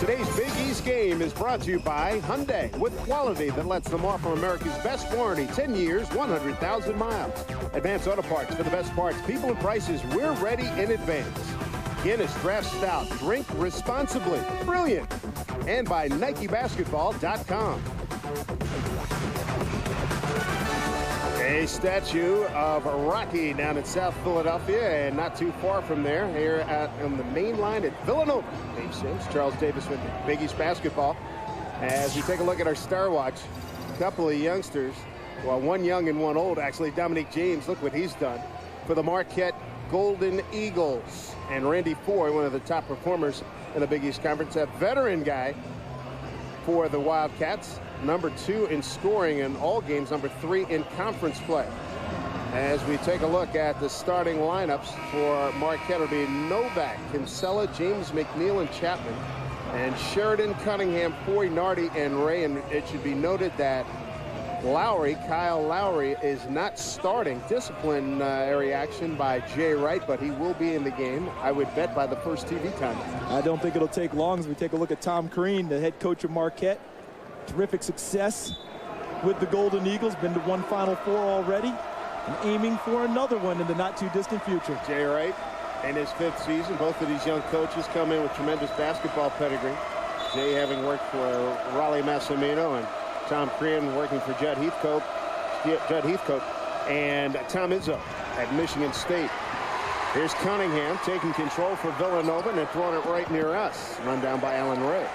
Today's Big East game is brought to you by Hyundai, with quality that lets them offer America's best warranty, 10 years, 100,000 miles. Advance Auto Parts for the best parts, people, and prices. We're ready in advance. Guinness Draft Stout. Drink responsibly. Brilliant. And by NikeBasketball.com. A statue of Rocky down in South Philadelphia, and not too far from there, here on the main line at Villanova. Dave Sims, Charles Davis with Big East basketball. As we take a look at our Star Watch, a couple of youngsters, well, one young and one old, actually. Dominique James, look what he's done for the Marquette Golden Eagles. And Randy Foy, one of the top performers in the Big East Conference, a veteran guy for the Wildcats. Number 2 in scoring in all games, number 3 in conference play. As we take a look at the starting lineups for Marquette, it'll be Novak, Kinsella, James McNeil, and Chapman, and Sheridan, Cunningham, Foy, Nardi, and Ray. And it should be noted that Kyle Lowry is not starting. Disciplinary action by Jay Wright, but he will be in the game, I would bet, by the first TV time. I don't think it'll take long as we take a look at Tom Crean, the head coach of Marquette. Terrific success with the Golden Eagles, been to one Final Four already, and aiming for another one in the not-too-distant future. Jay Wright in his 5th season. Both of these young coaches come in with tremendous basketball pedigree. Jay having worked for Raleigh Massimino, and Tom Crean working for Judd Heathcote, and Tom Izzo at Michigan State. Here's Cunningham taking control for Villanova and throwing it right near us. Run down by Alan Ray.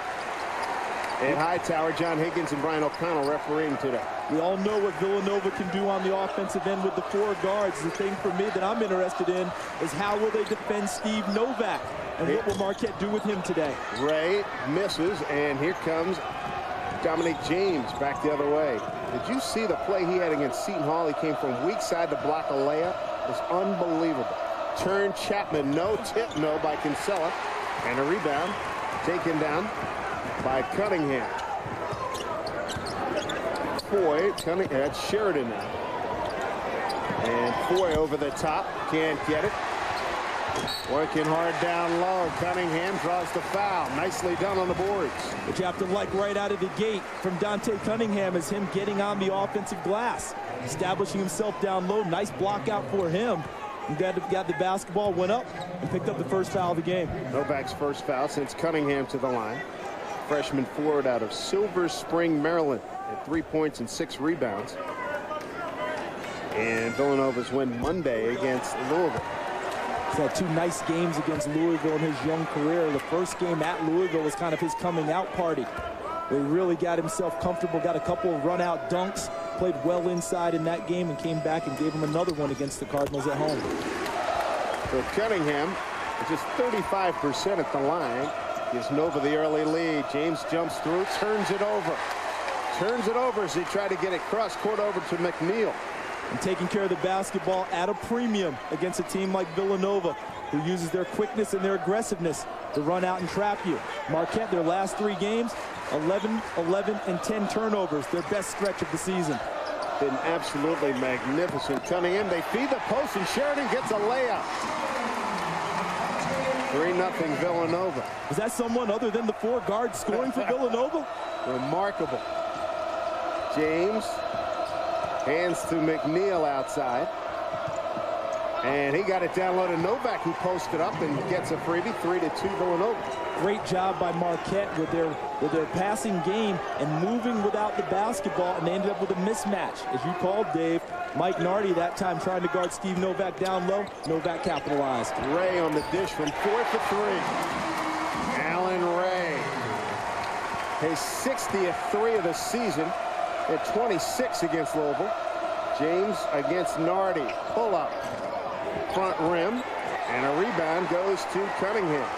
At Hightower, John Higgins and Brian O'Connell refereeing today. We all know what Villanova can do on the offensive end with the 4 guards. The thing for me that I'm interested in is how will they defend Steve Novak, and what will Marquette do with him today? Ray misses, and here comes Dominique James back the other way. Did you see the play he had against Seton Hall? He came from weak side to block a layup. It was unbelievable. Turn Chapman, no tip, no by Kinsella, and a rebound taken down by Cunningham. Foy, that's Sheridan now. And Foy over the top, can't get it. Working hard down low. Cunningham draws the foul. Nicely done on the boards. What you have to like right out of the gate from Dante Cunningham is him getting on the offensive glass, establishing himself down low. Nice block out for him. He got the basketball, went up, and picked up the first foul of the game. Novak's first foul since Cunningham to the line. Freshman forward out of Silver Spring, Maryland, at 3 points and 6 rebounds. And Villanova's win Monday against Louisville. He's had 2 nice games against Louisville in his young career. The first game at Louisville was kind of his coming out party, where he really got himself comfortable, got a couple of run-out dunks, played well inside in that game, and came back and gave him another one against the Cardinals at home. So Cunningham, just 35% at the line, gives Nova the early lead. James jumps through, turns it over. Turns it over as he tried to get it cross-court over to McNeil. And taking care of the basketball at a premium against a team like Villanova, who uses their quickness and their aggressiveness to run out and trap you. Marquette, their last 3 games, 11, 11, and 10 turnovers, their best stretch of the season. Been absolutely magnificent. Cunningham, they feed the post, and Sheridan gets a layup. 3-0 Villanova. Is that someone other than the 4 guards scoring for Villanova? Remarkable. James hands to McNeil outside. And he got it down low to Novak, who posted up and gets a freebie. 3-2 Villanova. Great job by Marquette with their passing game and moving without the basketball, and they ended up with a mismatch. As you called, Dave, Mike Nardi that time trying to guard Steve Novak down low. Novak capitalized. Ray on the dish from 4 for 3. Alan Ray. His 60th 3 of the season at 26 against Louisville. James against Nardi. Pull up. Front rim. And a rebound goes to Cunningham.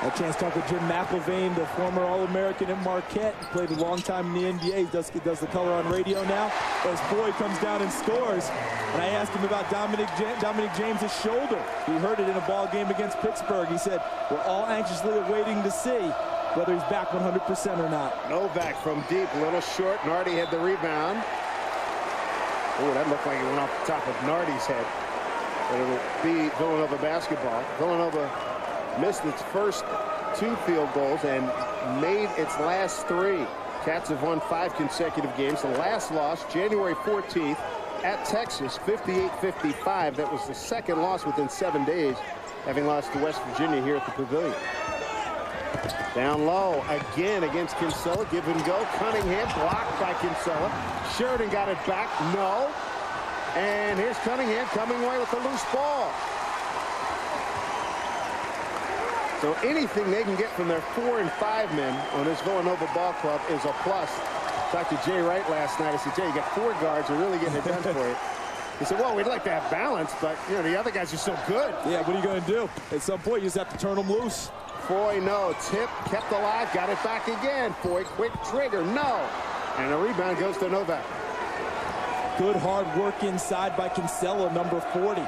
A chance to talk with Jim McIlvain, the former All-American at Marquette. He played a long time in the NBA. He does the color on radio now. As Boyd comes down and scores. And I asked him about Dominic James' shoulder. He heard it in a ball game against Pittsburgh. He said, we're all anxiously awaiting to see whether he's back 100% or not. Novak from deep, little short. Nardi had the rebound. Oh, that looked like it went off the top of Nardi's head. But it'll be Villanova basketball. Villanova missed its first 2 field goals, and made its last 3. Cats have won 5 consecutive games. The last loss, January 14th, at Texas, 58-55. That was the second loss within 7 days, having lost to West Virginia here at the Pavilion. Down low again against Kinsella. Give and go. Cunningham blocked by Kinsella. Sheridan got it back. No. And here's Cunningham coming away with the loose ball. So anything they can get from their 4 and 5 men on this Villanova ball club is a plus. Talked to Jay Wright last night. I said, Jay, you got 4 guards who are really getting it done for you. He said, well, we'd like to have balance, but, you know, the other guys are so good. Yeah, what are you going to do? At some point, you just have to turn them loose. Foy, no. Tip, kept alive, got it back again. Foy, quick trigger, no. And a rebound goes to Novak. Good hard work inside by Kinsella, number 40.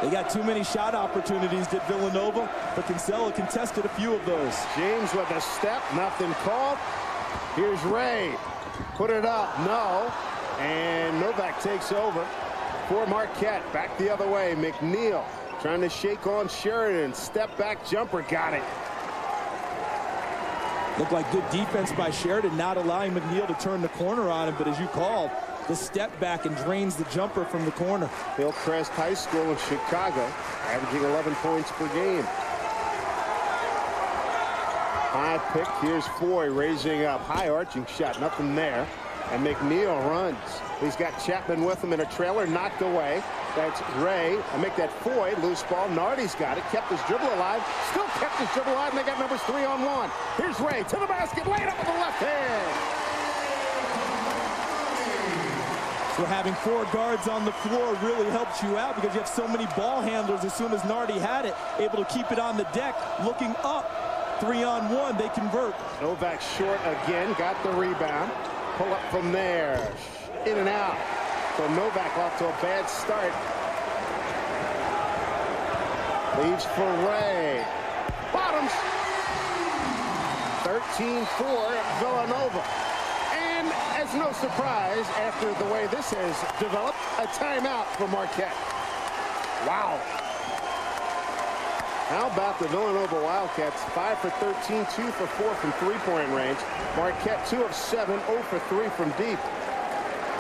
They got too many shot opportunities, did Villanova, but Kinsella contested a few of those. James with a step, nothing called. Here's Ray. Put it up, no. And Novak takes over for Marquette. Back the other way, McNeil trying to shake on Sheridan. Step back jumper, got it. Looked like good defense by Sheridan, not allowing McNeil to turn the corner on him, but as you called, the step back and drains the jumper from the corner. Hillcrest High School in Chicago, averaging 11 points per game. High pick, here's Foy raising up. High arching shot, nothing there. And McNeil runs. He's got Chapman with him in a trailer, knocked away. That's Ray. I make that Foy, loose ball. Nardi's got it, kept his dribble alive. Still kept his dribble alive, and they got numbers 3-on-1. Here's Ray to the basket, laid up with the left hand. So having 4 guards on the floor really helps you out because you have so many ball handlers. As soon as Nardi had it, able to keep it on the deck, looking up. 3-on-1, they convert. Novak short again, got the rebound. Pull up from there, in and out. So Novak off to a bad start. Leaves for Ray. Bottoms. 13-4 Villanova. And as no surprise, after the way this has developed, a timeout for Marquette. Wow. How about the Villanova Wildcats? 5 for 13, 2 for 4 from three-point range. Marquette 2 of 7, 0 for 3 from deep.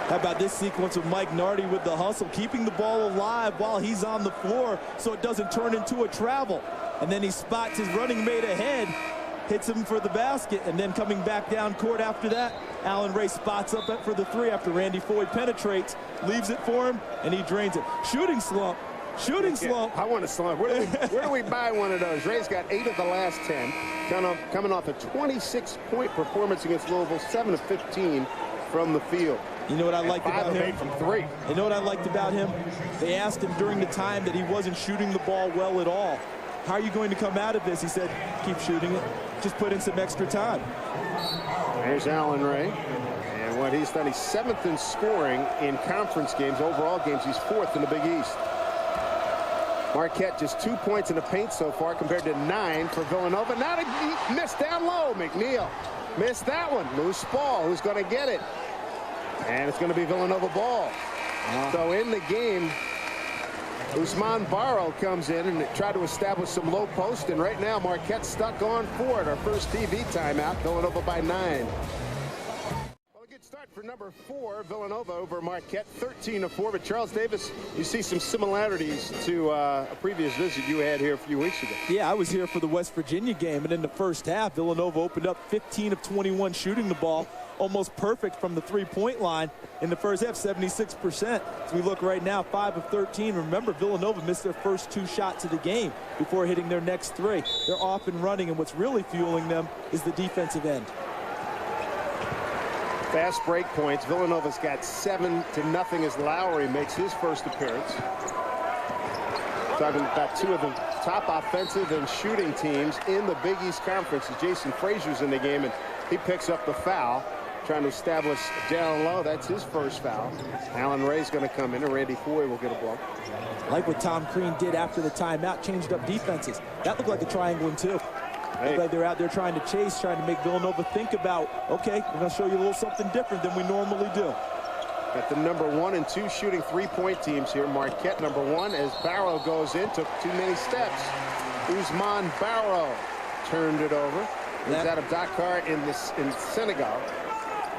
How about this sequence of Mike Nardi with the hustle, keeping the ball alive while he's on the floor so it doesn't turn into a travel. And then he spots his running mate ahead, hits him for the basket, and then coming back down court after that, Allen Ray spots up for the 3 after Randy Foy penetrates, leaves it for him, and he drains it. Shooting slump. Shooting slump. I want a slump. Where do we buy one of those? Ray's got 8 of the last 10. Coming off a 26-point performance against Louisville, 7 of 15 from the field. You know what I liked about him? 5 of 8 from 3. You know what I liked about him? They asked him during the time that he wasn't shooting the ball well at all. How are you going to come out of this? He said, keep shooting it. Just put in some extra time. There's Allen Ray. And what he's done, he's 7th in scoring in conference games. Overall games, he's 4th in the Big East. Marquette just 2 points in the paint so far compared to 9 for Villanova. Now he missed down low. McNeil missed that one. Loose ball. Who's going to get it? And it's going to be Villanova ball. So in the game, Ousmane Barrow comes in and tried to establish some low post. And right now, Marquette stuck on 4 at our first TV timeout. Villanova by 9. Start for number 4, Villanova over Marquette, 13-4. But Charles Davis, you see some similarities to a previous visit you had here a few weeks ago. Yeah, I was here for the West Virginia game, and in the first half, Villanova opened up 15 of 21 shooting the ball, almost perfect from the three-point line. In the first half, 76%. As we look right now, 5 of 13. Remember, Villanova missed their first 2 shots of the game before hitting their next 3. They're off and running, and what's really fueling them is the defensive end. Fast break points. Villanova's got 7-0 as Lowry makes his first appearance. Talking about 2 of the top offensive and shooting teams in the Big East Conference. Jason Frazier's in the game, and he picks up the foul, trying to establish down low. That's his first foul. Allen Ray's going to come in, and Randy Foy will get a blow. Like what Tom Crean did after the timeout, changed up defenses. That looked like a triangle in 2. Hey. Like they're out there trying to chase, trying to make Villanova think about, okay, we're going to show you a little something different than we normally do. Got the number 1 and 2 shooting three-point teams here. Marquette number 1 as Barrow goes in, took too many steps. Ousmane Barrow turned it over. He's out of Dakar in Senegal.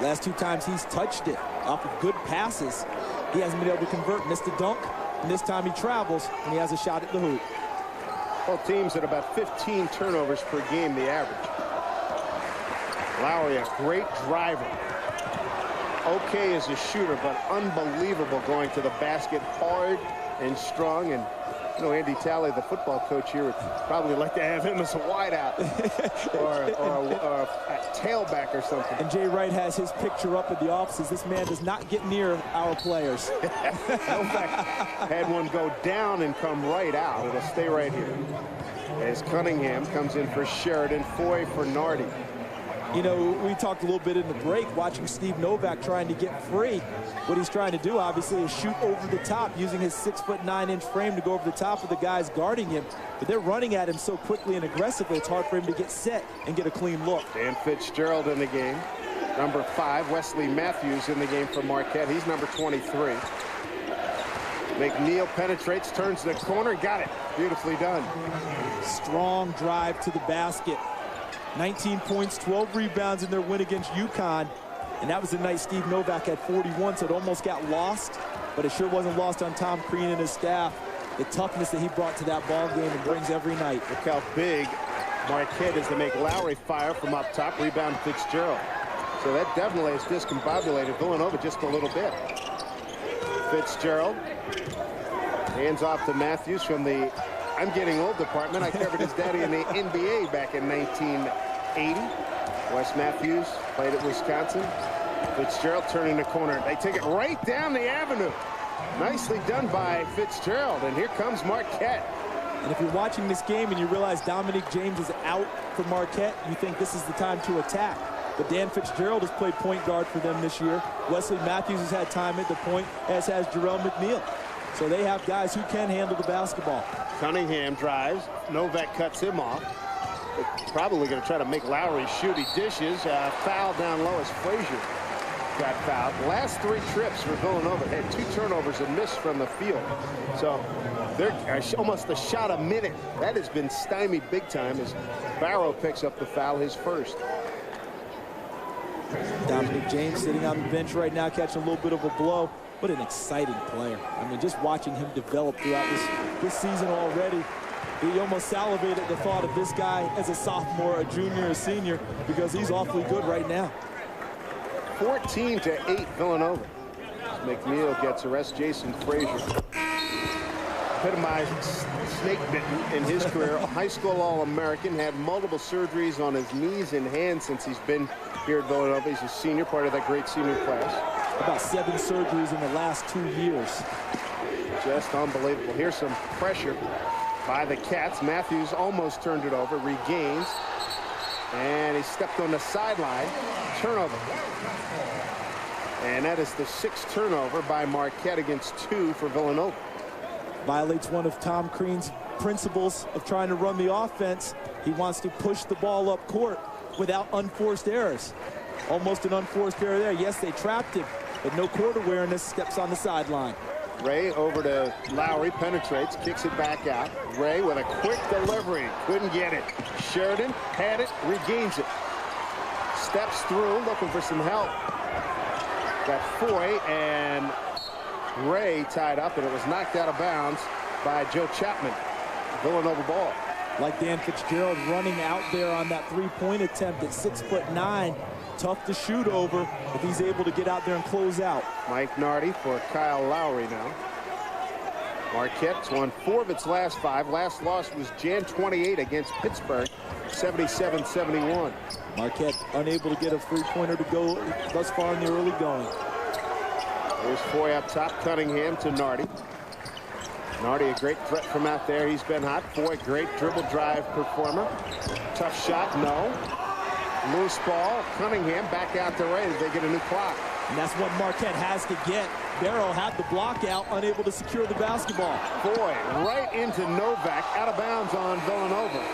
Last 2 times he's touched it off of good passes. He hasn't been able to convert. Missed the dunk, and this time he travels, and he has a shot at the hoop. Both teams at about 15 turnovers per game, the average. Lowry, a great driver. Okay as a shooter, but unbelievable going to the basket, hard and strong. And you know, Andy Talley, the football coach here, would probably like to have him as a wideout or a tailback or something. And Jay Wright has his picture up at the offices. This man does not get near our players. Novak had one go down and come right out. It'll stay right here. As Cunningham comes in for Sheridan, Foy for Nardi. You know, we talked a little bit in the break, watching Steve Novak trying to get free. What he's trying to do, obviously, is shoot over the top, using his 6'9" frame to go over the top of the guys guarding him. But they're running at him so quickly and aggressively, it's hard for him to get set and get a clean look. Dan Fitzgerald in the game. Number 5, Wesley Matthews in the game for Marquette. He's number 23. McNeil penetrates, turns the corner, got it. Beautifully done. Strong drive to the basket. 19 points, 12 rebounds in their win against UConn. And that was the night Steve Novak had 41, so it almost got lost. But it sure wasn't lost on Tom Crean and his staff. The toughness that he brought to that ball game and brings every night. Look how big Marquette is to make Lowry fire from up top. Rebound Fitzgerald. So that definitely has discombobulated Villanova just a little bit. Fitzgerald. Hands off to Matthews from the I'm getting old department. I covered his daddy in the NBA back in 1980. Wes Matthews played at Wisconsin. Fitzgerald turning the corner. They take it right down the avenue. Nicely done by Fitzgerald. And here comes Marquette. And if you're watching this game and you realize Dominic James is out for Marquette, you think this is the time to attack. But Dan Fitzgerald has played point guard for them this year. Wesley Matthews has had time at the point, as has Jarrell McNeil. So they have guys who can handle the basketball. Cunningham drives. Novak cuts him off. They're probably going to try to make Lowry shoot. He dishes. Foul down low as Frazier got fouled. The last 3 trips for Villanova had 2 turnovers and missed from the field. So they're almost a shot a minute. That has been stymied big time as Barrow picks up the foul, his first. Dominic James sitting on the bench right now, catching a little bit of a blow. What an exciting player. I mean, just watching him develop throughout this season already. He almost salivated at the thought of this guy as a sophomore, a junior, a senior, because he's awfully good right now. 14-8 Villanova. McNeil gets arrested. Jason Frazier. Epitomized snake bitten in his career. High school All-American, had multiple surgeries on his knees and hands since he's been here at Villanova. He's a senior, part of that great senior class. About 7 surgeries in the last 2 years. Just unbelievable. Here's some pressure by the Cats. Matthews almost turned it over, regains, and he stepped on the sideline. Turnover. And that is the 6th turnover by Marquette against 2 for Villanova. Violates one of Tom Crean's principles of trying to run the offense. He wants to push the ball up court without unforced errors. Almost an unforced error there. Yes, they trapped him, but no court awareness, steps on the sideline. Ray over to Lowry, penetrates, kicks it back out. Ray with a quick delivery, couldn't get it. Sheridan had it, regains it. Steps through, looking for some help. Got Foy and Ray tied up, and it was knocked out of bounds by Joe Chapman. Villanova ball. Like Dan Fitzgerald running out there on that 3-point attempt at 6'9". Tough to shoot over if he's able to get out there and close out. Mike Nardi for Kyle Lowry now. Marquette's won 4 of its last 5. Last loss was Jan 28 against Pittsburgh, 77-71. Marquette unable to get a 3-pointer to go thus far in the early going. There's Foy up top, Cunningham to Nardi. Nardi, a great threat from out there. He's been hot. Foy, great dribble drive performer. Tough shot, no. Loose ball. Cunningham back out to Ray as they get a new clock. And that's what Marquette has to get. Barrow had the block out, unable to secure the basketball. Foy right into Novak, out of bounds on Villanova.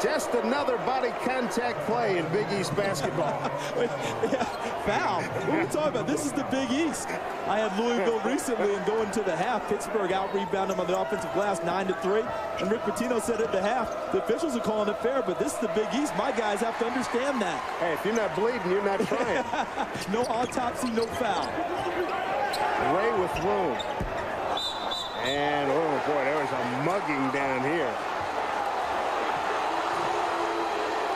Just another body contact play in Big East basketball. Yeah, foul. What are we talking about? This is the Big East. I had Louisville recently, and going to the half, Pittsburgh out-rebounded them on the offensive glass 9-3. And Rick Pitino said at the half, the officials are calling it fair, but this is the Big East. My guys have to understand that. Hey, if you're not bleeding, you're not trying. No autopsy, no foul. Ray with room. And, oh, boy, there was a mugging down here.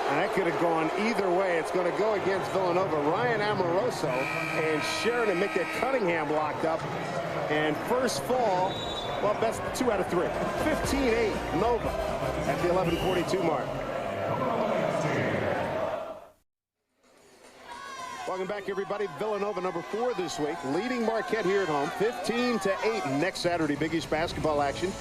And that could have gone either way. It's going to go against Villanova. Ryan Amoroso and Sheridan make it Cunningham locked up. And first fall, well, best 2 out of 3. 15-8, Nova at the 11:42 mark. Welcome back, everybody. Villanova, number 4 this week, leading Marquette here at home, 15-8. Next Saturday, Big East basketball action,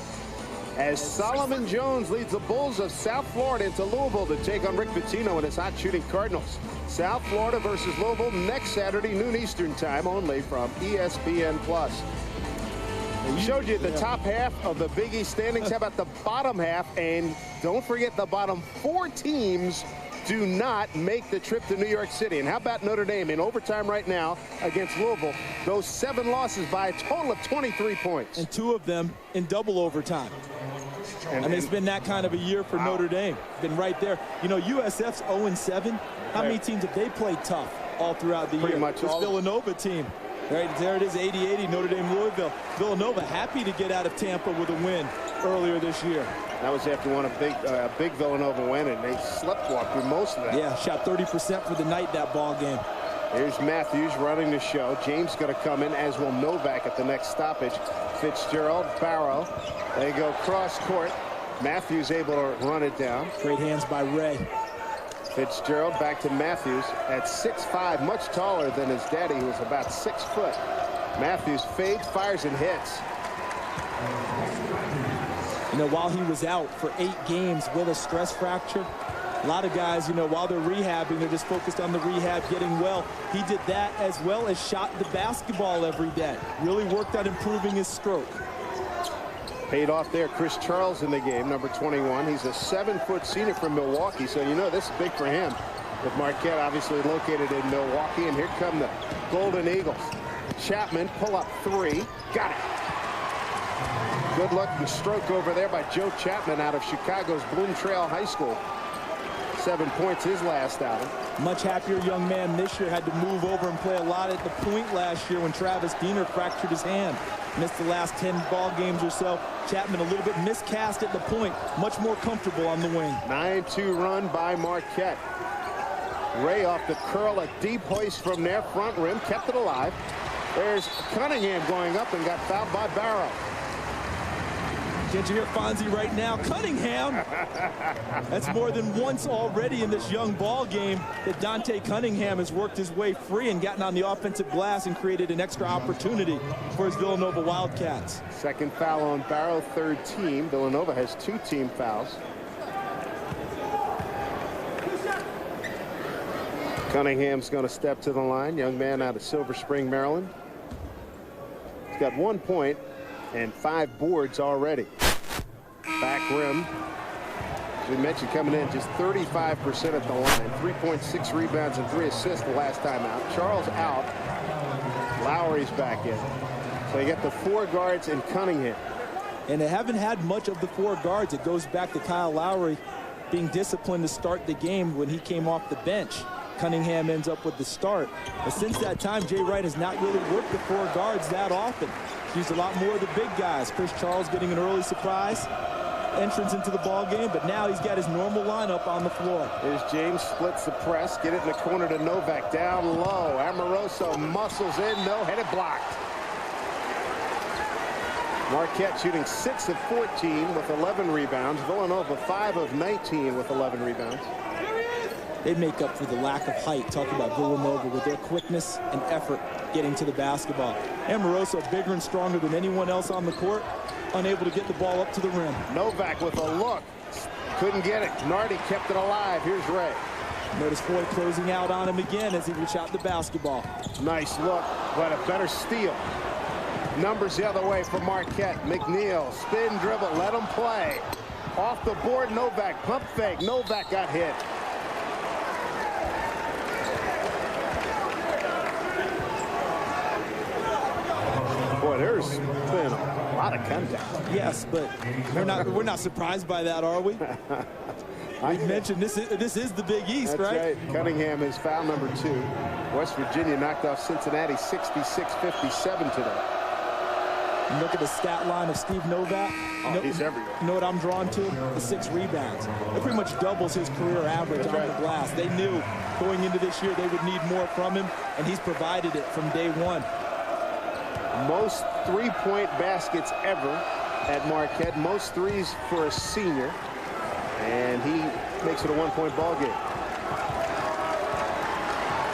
as Solomon Jones leads the Bulls of South Florida into Louisville to take on Rick Pitino and his hot shooting Cardinals. South Florida versus Louisville next Saturday, noon Eastern time, only from ESPN+. We showed you the top half of the Big East standings. How about the bottom half? And don't forget, the bottom 4 teams do not make the trip to New York City. And how about Notre Dame in overtime right now against Louisville? Those 7 losses by a total of 23 points. And 2 of them in double overtime. I mean, it's been that kind of a year for Notre Dame. Been right there. You know, USF's 0-7. How many teams have they played tough all throughout the year? Pretty much this all. Villanova team. Right there it is, 80-80, Notre Dame, Louisville. Villanova happy to get out of Tampa with a win earlier this year. That was after one a big Villanova win, and they sleptwalked through most of that. Yeah, shot 30% for the night that ball game. Here's Matthews running the show. James going to come in, as will Novak at the next stoppage. Fitzgerald, Barrow. They go cross court. Matthews able to run it down. Great hands by Ray. Fitzgerald back to Matthews at 6'5", much taller than his daddy, who was about 6 foot. Matthews fades, fires, and hits. You know, while he was out for 8 games with a stress fracture, a lot of guys, you know, while they're rehabbing, they're just focused on the rehab, getting well. He did that as well as shot the basketball every day. Really worked on improving his stroke. Paid off there. Chris Charles in the game, number 21. He's a 7-foot senior from Milwaukee, so you know this is big for him. With Marquette obviously located in Milwaukee, and here come the Golden Eagles. Chapman, pull up 3, got it. Good looking stroke over there by Joe Chapman out of Chicago's Bloom Trail High School. 7 points his last outing. Much happier young man this year. Had to move over and play a lot at the point last year when Travis Diener fractured his hand. Missed the last 10 ball games or so. Chapman a little bit miscast at the point. Much more comfortable on the wing. 9-2 run by Marquette. Ray off the curl, a deep hoist from their front rim. Kept it alive. There's Cunningham going up and got fouled by Barrow. Can't you hear Fonzie right now? Cunningham! That's more than once already in this young ball game that Dante Cunningham has worked his way free and gotten on the offensive glass and created an extra opportunity for his Villanova Wildcats. Second foul on Barrow, 3rd team. Villanova has 2 team fouls. Cunningham's going to step to the line. Young man out of Silver Spring, Maryland. He's got 1 point and 5 boards already. Back rim. As we mentioned, coming in just 35% at the line. 3.6 rebounds and 3 assists the last time out. Charles out. Lowry's back in. So you get the 4 guards and Cunningham. And they haven't had much of the 4 guards. It goes back to Kyle Lowry being disciplined to start the game when he came off the bench. Cunningham ends up with the start. But since that time, Jay Wright has not really worked the 4 guards that often. He's used a lot more of the big guys. Chris Charles getting an early surprise entrance into the ball game, but now he's got his normal lineup on the floor. Here's James, splits the press, get it in the corner to Novak, down low. Amoroso muscles in, no, headed blocked. Marquette shooting 6 of 14 with 11 rebounds. Villanova 5 of 19 with 11 rebounds. They make up for the lack of height. Talk about Villanova with their quickness and effort getting to the basketball. Amoroso bigger and stronger than anyone else on the court, unable to get the ball up to the rim. Novak with a look. Couldn't get it. Nardi kept it alive. Here's Ray. Notice Foy closing out on him again as he reached out the basketball. Nice look, but a better steal. Numbers the other way for Marquette. McNeil, spin dribble, let him play. Off the board, Novak. Pump fake. Novak got hit. Boy, there's been a lot of contact. Yes, but we're not surprised by that, are we? I mentioned this is the Big East, That's right? Cunningham is foul number 2. West Virginia knocked off Cincinnati 66-57 today. And look at the stat line of Steve Novak. He's everywhere. You know what I'm drawn to? The 6 rebounds. That pretty much doubles his career average on the glass. They knew going into this year they would need more from him, and he's provided it from day one. Most three-point baskets ever at Marquette. Most threes for a senior. And he makes it a one-point ball game.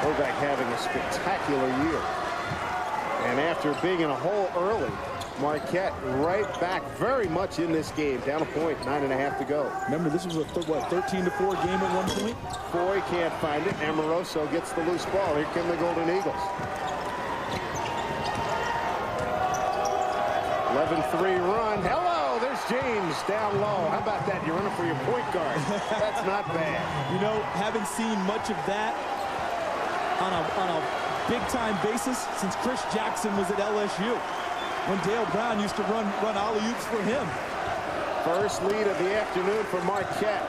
Novak having a spectacular year. And after being in a hole early, Marquette right back very much in this game. Down a point, 9.5 to go. Remember, this was a 13-4 game at one point? Foy can't find it. Amoroso gets the loose ball. Here come the Golden Eagles. 11-3 run. Hello, there's James down low. How about that? You're running for your point guard. That's not bad. You know, haven't seen much of that on a big-time basis since Chris Jackson was at LSU, when Dale Brown used to run alley-oops for him. First lead of the afternoon for Marquette.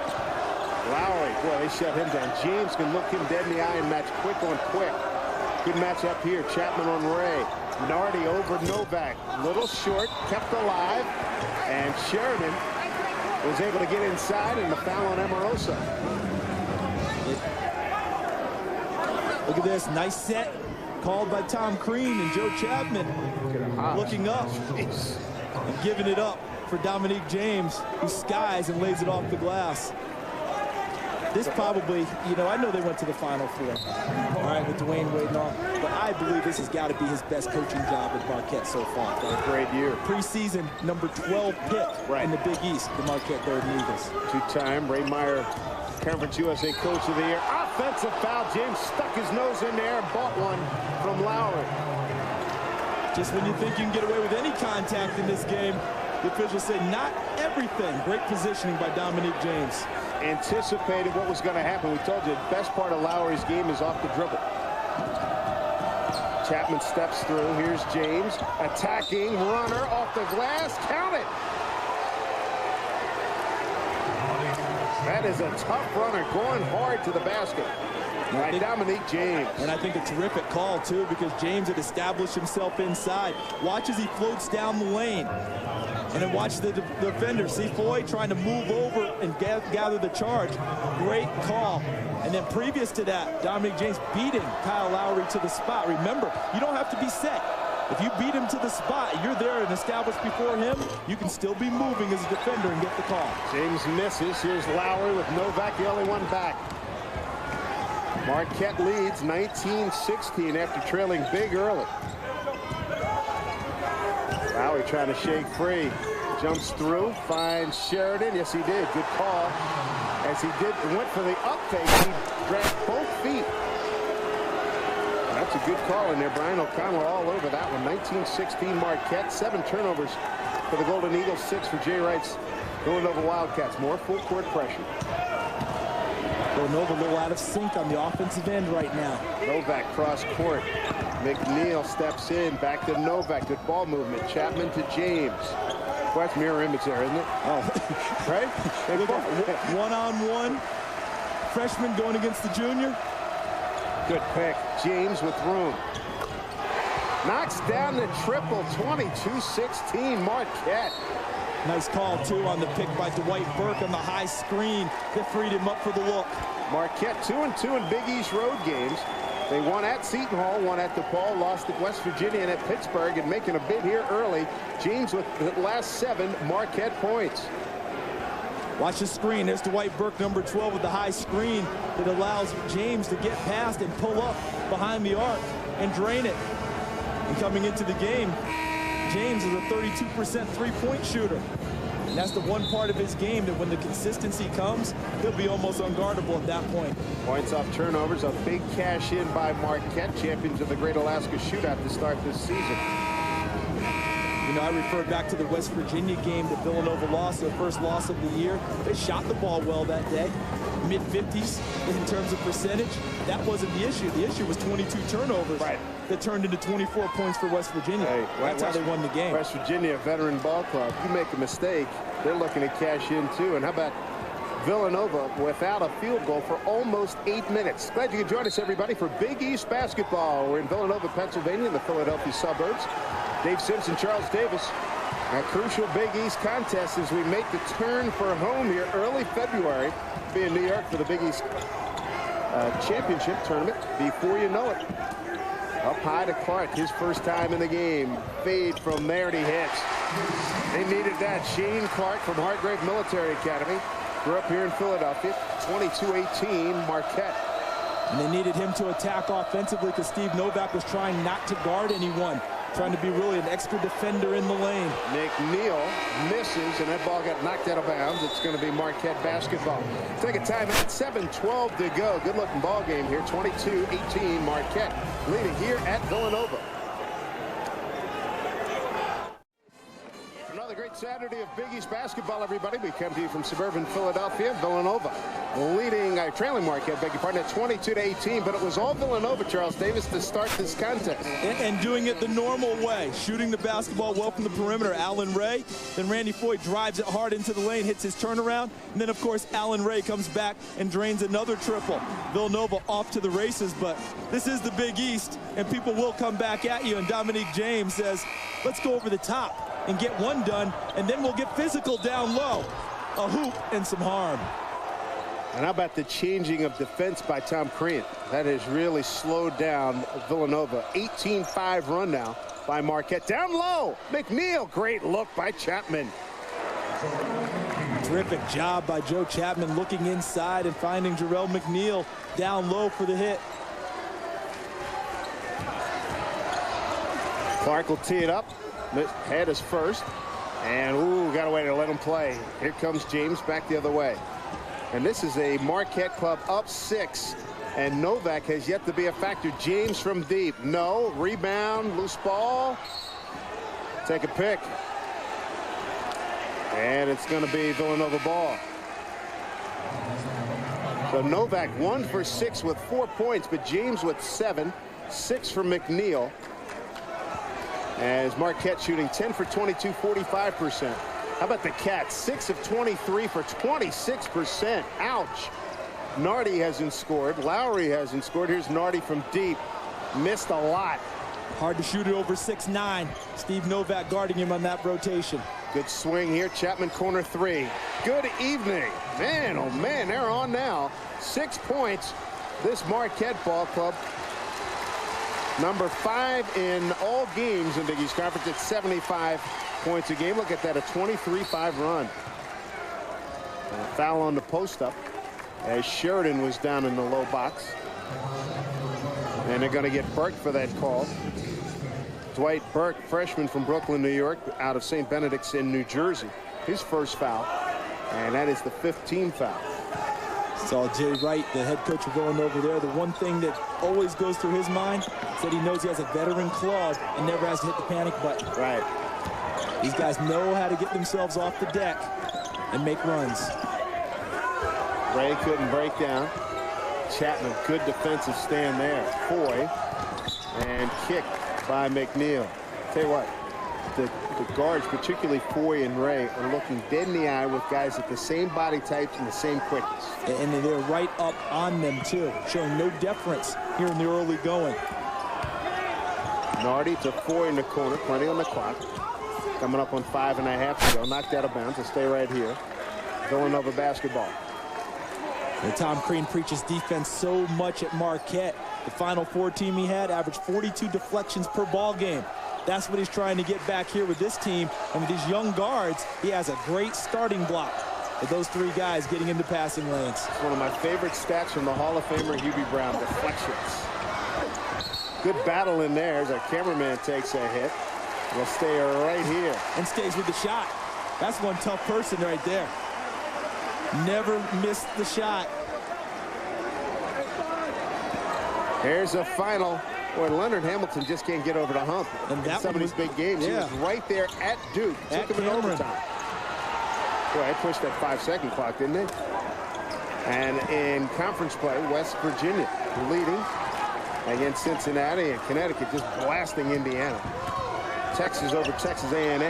Lowry, boy, they shut him down. James can look him dead in the eye and match quick on quick. Good match up here. Chapman on Ray. Nardi over Novak. Little short, kept alive. And Sheridan was able to get inside, and the foul on Amoroso. Look at this. Nice set called by Tom Crean, and Joe Chapman looking up and giving it up for Dominique James, who skies and lays it off the glass. This probably, you know, I know they went to the Final Four, all right, with Dwayne Wade and all, but I believe this has got to be his best coaching job at Marquette so far. Great year. Preseason number 12 pick in the Big East, the Marquette Golden Eagles. Two-time Ray Meyer Conference USA Coach of the Year. Offensive foul. James stuck his nose in there and bought one from Lowry. Just when you think you can get away with any contact in this game, the officials say not everything. Great positioning by Dominique James. Anticipated what was going to happen. We told you the best part of Lowry's game is off the dribble. Chapman steps through. Here's James. Attacking runner off the glass. Count it. That is a tough runner going hard to the basket. By Dominique James. And I think a terrific call, too, because James had established himself inside. Watch as he floats down the lane. And then watch the defender. See Foy trying to move over and gather the charge. Great call. And then previous to that, Dominique James beating Kyle Lowry to the spot. Remember, you don't have to be set. If you beat him to the spot, you're there and established before him, you can still be moving as a defender and get the call. James misses. Here's Lowry with Novak, the only one back. Marquette leads 19-16 after trailing big early. Lowry trying to shake free. Jumps through, finds Sheridan. Yes, he did. Good call. As he went for the up fake, he dragged both feet. That's a good call in there. Brian O'Connell all over that one. 19-16 Marquette. 7 turnovers for the Golden Eagles. 6 for Jay Wright's Villanova Wildcats. More full court pressure. Villanova a little out of sync on the offensive end right now. Novak cross court. McNeil steps in. Back to Novak. Good ball movement. Chapman to James. Well, that's mirror image there, isn't it? Oh, right? One-on-one. Freshman going against the junior. Good pick. James with room. Knocks down the triple. 22-16 Marquette. Nice call, too, on the pick by Dwight Burke on the high screen that freed him up for the look. Marquette 2-2 in Big East road games. They won at Seton Hall, won at DePaul, lost at West Virginia and at Pittsburgh, and making a bid here early. James with the last 7 Marquette points. Watch the screen. There's Dwight Burke, number 12, with the high screen that allows James to get past and pull up behind the arc and drain it. And coming into the game, James is a 32% three-point shooter. And that's the one part of his game that when the consistency comes, he'll be almost unguardable at that point. Points off turnovers, a big cash in by Marquette, champions of the Great Alaska Shootout to start this season. You know, I referred back to the West Virginia game that Villanova lost, their first loss of the year. They shot the ball well that day, mid-50s in terms of percentage. That wasn't the issue. The issue was 22 turnovers that turned into 24 points for West Virginia. Hey, that's how they won the game. West Virginia, veteran ball club. You make a mistake, they're looking to cash in too. And how about Villanova without a field goal for almost 8 minutes? Glad you could join us, everybody, for Big East basketball. We're in Villanova, Pennsylvania, in the Philadelphia suburbs. Dave Simpson, Charles Davis. A crucial Big East contest as we make the turn for home here early February. Be in New York for the Big East championship tournament before you know it. Up high to Clark, his first time in the game. Fade from there, and he hits. They needed that. Shane Clark from Hargrave Military Academy. Grew up here in Philadelphia. 22-18, Marquette. And they needed him to attack offensively because Steve Novak was trying not to guard anyone, trying to be really an extra defender in the lane. McNeil misses, and that ball got knocked out of bounds. It's going to be Marquette basketball. Take a timeout, 7:12 to go. Good-looking ball game here, 22-18, Marquette leading here at Villanova. Another great Saturday of Big East basketball, everybody. We come to you from suburban Philadelphia. Villanova trailing Marquette, beg your pardon, at 22-18, but it was all Villanova, Charles Davis, to start this contest. And doing it the normal way, shooting the basketball well from the perimeter. Allen Ray, then Randy Foye drives it hard into the lane, hits his turnaround, and then, of course, Allen Ray comes back and drains another triple. Villanova off to the races, but this is the Big East, and people will come back at you, and Dominique James says, let's go over the top and get one done, and then we'll get physical down low. A hoop and some harm. And how about the changing of defense by Tom Crean? That has really slowed down Villanova. 18-5 run now by Marquette. Down low, McNeil. Great look by Chapman. Terrific job by Joe Chapman looking inside and finding Jarrell McNeil down low for the hit. Clark will tee it up. Head is first. And, ooh, got a way to let him play. Here comes James back the other way. And this is a Marquette club up 6. And Novak has yet to be a factor. James from deep. No. Rebound. Loose ball. Take a pick. And it's going to be Villanova ball. So Novak 1 for 6 with 4 points, but James with 7. 6 for McNeil. As Marquette shooting 10 for 22, 45%. How about the Cats? 6 of 23 for 26%. Ouch. Nardi hasn't scored. Lowry hasn't scored. Here's Nardi from deep. Missed a lot. Hard to shoot it over 6'9". Steve Novak guarding him on that rotation. Good swing here. Chapman corner 3. Good evening. Man, oh man, they're on now. 6 points. This Marquette ball club. Number 5 in all games in Big East Conference at 75 points a game. Look at that, a 23-5 run. And a foul on the post-up as Sheridan was down in the low box. And they're going to get Burke for that call. Dwight Burke, freshman from Brooklyn, New York, out of St. Benedict's in New Jersey. His first foul, and that is the 15th foul. Saw Jay Wright, the head coach of Villanova there. The one thing that always goes through his mind is that he knows he has a veteran club and never has to hit the panic button. Right. These guys know how to get themselves off the deck and make runs. Ray couldn't break down. Chapman, good defensive stand there. Foye, and kicked by McNeil. Tell you what, the guards, particularly Foye and Ray, are looking dead in the eye with guys at the same body types and the same quickness. And they're right up on them, too, showing no deference here in the early going. Nardi to Foye in the corner, plenty on the clock. Coming up on 5.5 to go. Knocked out of bounds to stay right here. Villanova basketball. And Tom Crean preaches defense so much at Marquette. The Final Four team he had averaged 42 deflections per ball game. That's what he's trying to get back here with this team. And with these young guards, he has a great starting block with those 3 guys getting into passing lanes. It's one of my favorite stats from the Hall of Famer Hubie Brown, deflections. Good battle in there as our cameraman takes a hit. Will stay right here. And stays with the shot. That's one tough person right there. Never missed the shot. Here's a final Boy, Leonard Hamilton just can't get over the hump and in some of these big games. Yeah. He was right there at Duke. Took him in overtime. Boy, I pushed that 5-second clock, didn't they? And in conference play, West Virginia leading against Cincinnati, and Connecticut just blasting Indiana. Texas over Texas A&M.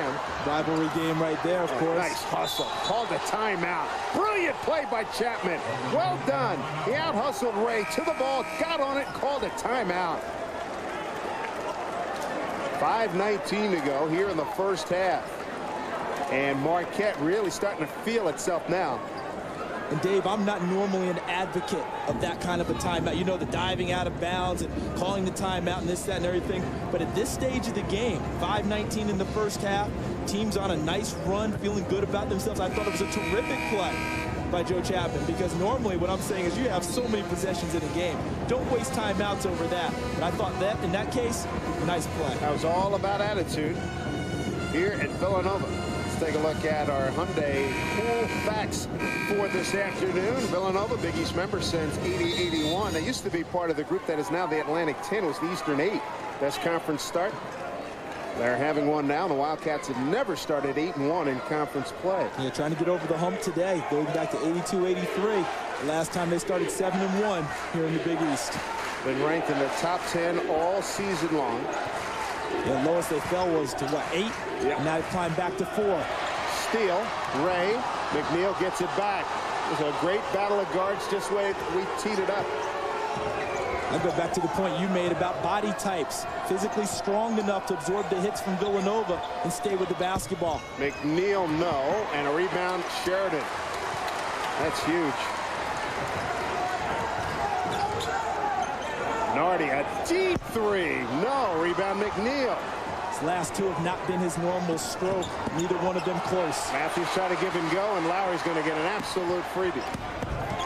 Rivalry game right there, of course. Nice hustle. Called a timeout. Brilliant play by Chapman. Well done. He out-hustled Ray to the ball, got on it, called a timeout. 5:19 to go here in the first half. And Marquette really starting to feel itself now. And Dave, I'm not normally an advocate of that kind of a timeout. You know, the diving out of bounds and calling the timeout and this, that, and everything. But at this stage of the game, 5:19 in the first half, team's on a nice run, feeling good about themselves. I thought it was a terrific play by Joe Chapman, because normally what I'm saying is you have so many possessions in a game. Don't waste timeouts over that. But I thought that, in that case, nice play. That was all about attitude here at Villanova. Take a look at our Hyundai cool facts for this afternoon. Villanova, Big East member since 80-81. They used to be part of the group that is now the Atlantic 10, was the Eastern 8. Best conference start. They're having one now. The Wildcats have never started 8-1 in conference play. Yeah, trying to get over the hump today, going back to 82-83. The last time they started 7-1 here in the Big East. Been ranked in the top 10 all season long. The lowest they fell was to, what, 8? Yep. And now they've climbed back to 4. Steal. Ray. McNeil gets it back. It was a great battle of guards just the way we teed it up. I go back to the point you made about body types. Physically strong enough to absorb the hits from Villanova and stay with the basketball. McNeil, no. And a rebound, Sheridan. That's huge. Nardi, a deep three. No, rebound McNeil. His last two have not been his normal stroke. Neither one of them close. Matthews trying to give and go, and Lowry's going to get an absolute freebie.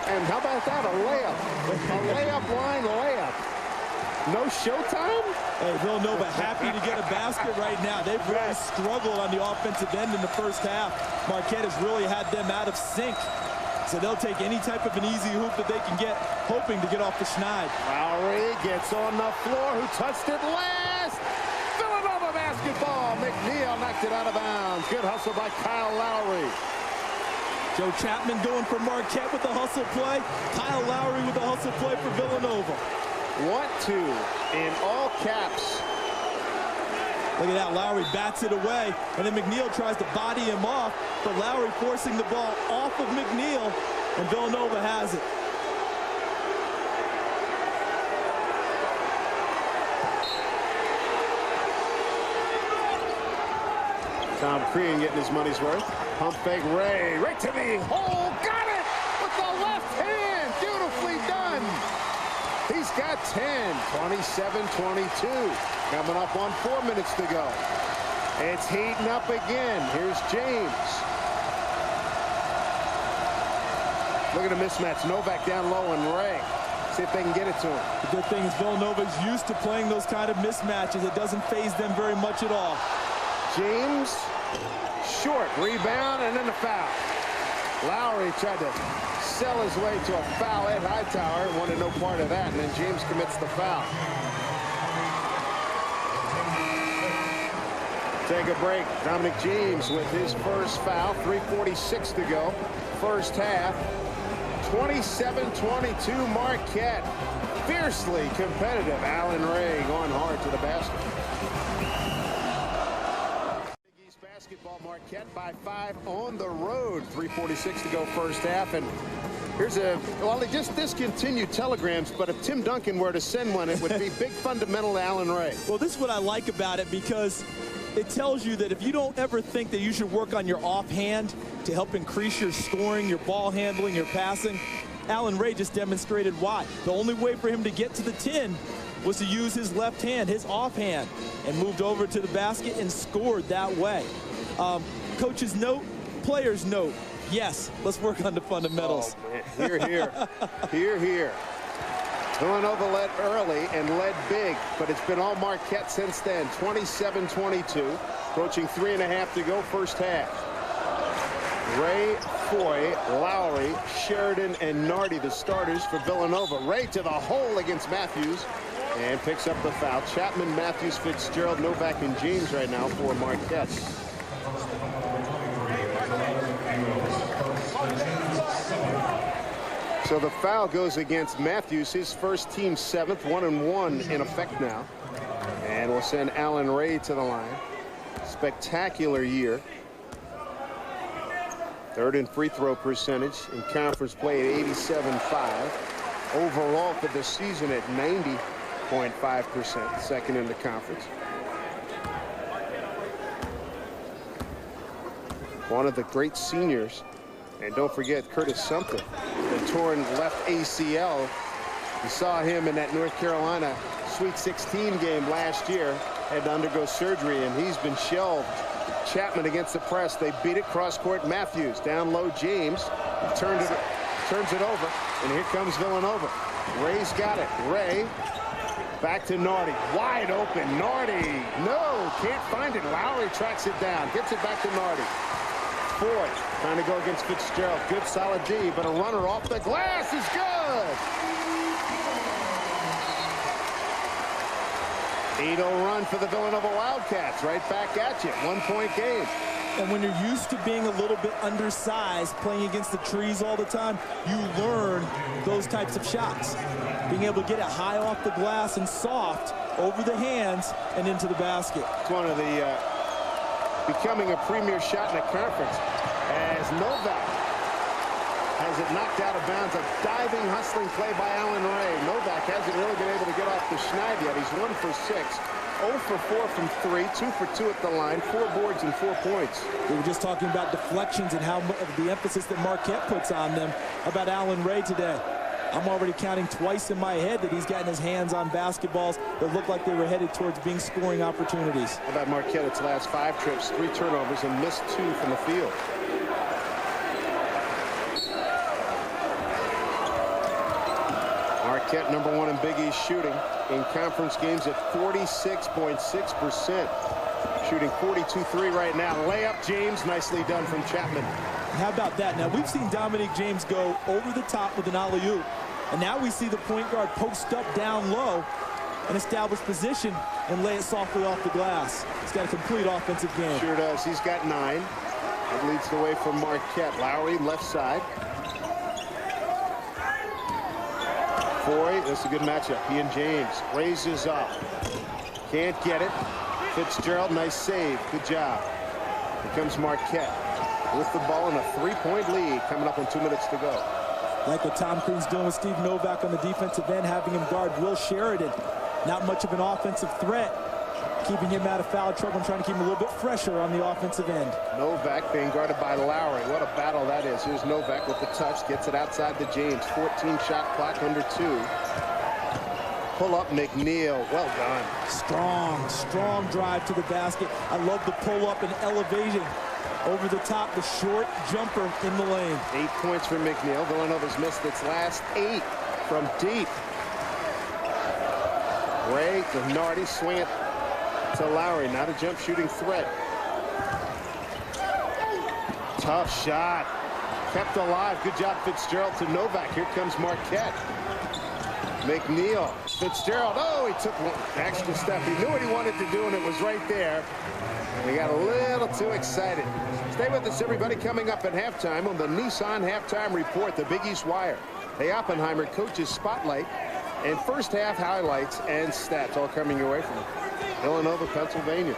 And how about that? A layup. A layup line layup. No showtime? Hey, Villanova happy to get a basket right now. They've really struggled on the offensive end in the first half. Marquette has really had them out of sync. So they'll take any type of an easy hoop that they can get, hoping to get off the schneid. Lowry gets on the floor. Who touched it last? Villanova basketball. McNeil knocked it out of bounds. Good hustle by Kyle Lowry. Joe Chapman going for Marquette with the hustle play. Kyle Lowry with the hustle play for Villanova. Want to in all caps. Look at that, Lowry bats it away, and then McNeil tries to body him off, but Lowry forcing the ball off of McNeil, and Villanova has it. Tom Crean getting his money's worth. Pump fake, Ray, right to the hole, got it with the left hand, beautifully done. He's got 10, 27-22. Coming up on 4 minutes to go. It's heating up again. Here's James. Look at a mismatch. Novak down low and Ray. See if they can get it to him. The good thing is Villanova's used to playing those kind of mismatches. It doesn't faze them very much at all. James, short, rebound, and then the foul. Lowry tried to sell his way to a foul. Ed Hightower wanted no part of that, and then James commits the foul. Take a break. Dominic James with his first foul. 3:46 to go. First half. 27-22 Marquette. Fiercely competitive. Allen Ray going hard to the basket. Big East basketball, Marquette by 5 on the road. 3:46 to go first half. And here's well, they just discontinued telegrams, but if Tim Duncan were to send one, it would be big fundamental to Allen Ray. Well, this is what I like about it, because it tells you that if you don't ever think that you should work on your offhand to help increase your scoring, your ball handling, your passing, Allen Ray just demonstrated why. The only way for him to get to the 10 was to use his left hand, his offhand, and moved over to the basket and scored that way. Coach's note, players' note. Yes, let's work on the fundamentals. Oh, man. Here, here. Here, here. Villanova led early and led big, but it's been all Marquette since then. 27-22, approaching 3.5 to go first half. Ray, Foy, Lowry, Sheridan, and Nardi, the starters for Villanova. Ray to the hole against Matthews. And picks up the foul. Chapman, Matthews, Fitzgerald, Novak, and James right now for Marquette. So the foul goes against Matthews, his first team 7th, 1-1 in effect now. And we'll send Allen Ray to the line. Spectacular year. 3rd in free throw percentage in conference play at 87.5. Overall for the season at 90.5%, 2nd in the conference. One of the great seniors. And don't forget Curtis Sumter, the torn left ACL. You saw him in that North Carolina Sweet 16 game last year. Had to undergo surgery, and he's been shelved. Chapman against the press. They beat it cross court. Matthews down low. James turns it over, and here comes Villanova. Ray's got it. Ray back to Nardi. Wide open. Nardi. No, can't find it. Lowry tracks it down. Gets it back to Nardi. Ford trying to go against Fitzgerald. Good solid D, but a runner off the glass is good. 8-0 run for the Villanova Wildcats. Right back at you. 1-point game. And when you're used to being a little bit undersized, playing against the trees all the time, you learn those types of shots. Being able to get it high off the glass and soft over the hands and into the basket. It's one of the becoming a premier shot in the conference as Novak has it knocked out of bounds. A diving, hustling play by Allen Ray. Novak hasn't really been able to get off the schneid yet. He's 1 for 6, 0 for 4 from 3, 2 for 2 at the line, 4 boards and 4 points. We were just talking about deflections and how the emphasis that Marquette puts on them about Allen Ray today. I'm already counting twice in my head that he's gotten his hands on basketballs that looked like they were headed towards being scoring opportunities. How about Marquette? Its last 5 trips, 3 turnovers, and missed 2 from the field. Marquette #1 in Big East shooting in conference games at 46.6%. Shooting 42-3 right now. Layup, James, nicely done from Chapman. How about that? Now, we've seen Dominic James go over the top with an alley-oop. And now we see the point guard post up down low and establish position and lay it softly off the glass. He's got a complete offensive game. Sure does. He's got 9. That leads the way for Marquette. Lowry, left side. Foy, that's a good matchup. He and James raises up. Can't get it. Fitzgerald, nice save. Good job. Here comes Marquette with the ball in a 3-point lead coming up in 2 minutes to go. Like what Tom Crean's doing with Steve Novak on the defensive end, having him guard Will Sheridan. Not much of an offensive threat. Keeping him out of foul trouble and trying to keep him a little bit fresher on the offensive end. Novak being guarded by Lowry. What a battle that is. Here's Novak with the touch. Gets it outside the James. 14 shot clock under 2. Pull up McNeil. Well done. Strong drive to the basket. I love the pull up and elevation over the top. The short jumper in the lane. 8 points for McNeil. Villanova's missed its last 8 from deep. Ray to Nardi. Swing it to Lowry. Not a jump shooting threat. Tough shot. Kept alive. Good job, Fitzgerald to Novak. Here comes Marquette. McNeil. Fitzgerald. Oh, he took one extra step. He knew what he wanted to do, and it was right there. And he got a little too excited. Stay with us, everybody. Coming up at halftime on the Nissan Halftime Report, the Big East Wire. Hey, Oppenheimer Coaches Spotlight and first half highlights and stats all coming your way from Villanova, Pennsylvania.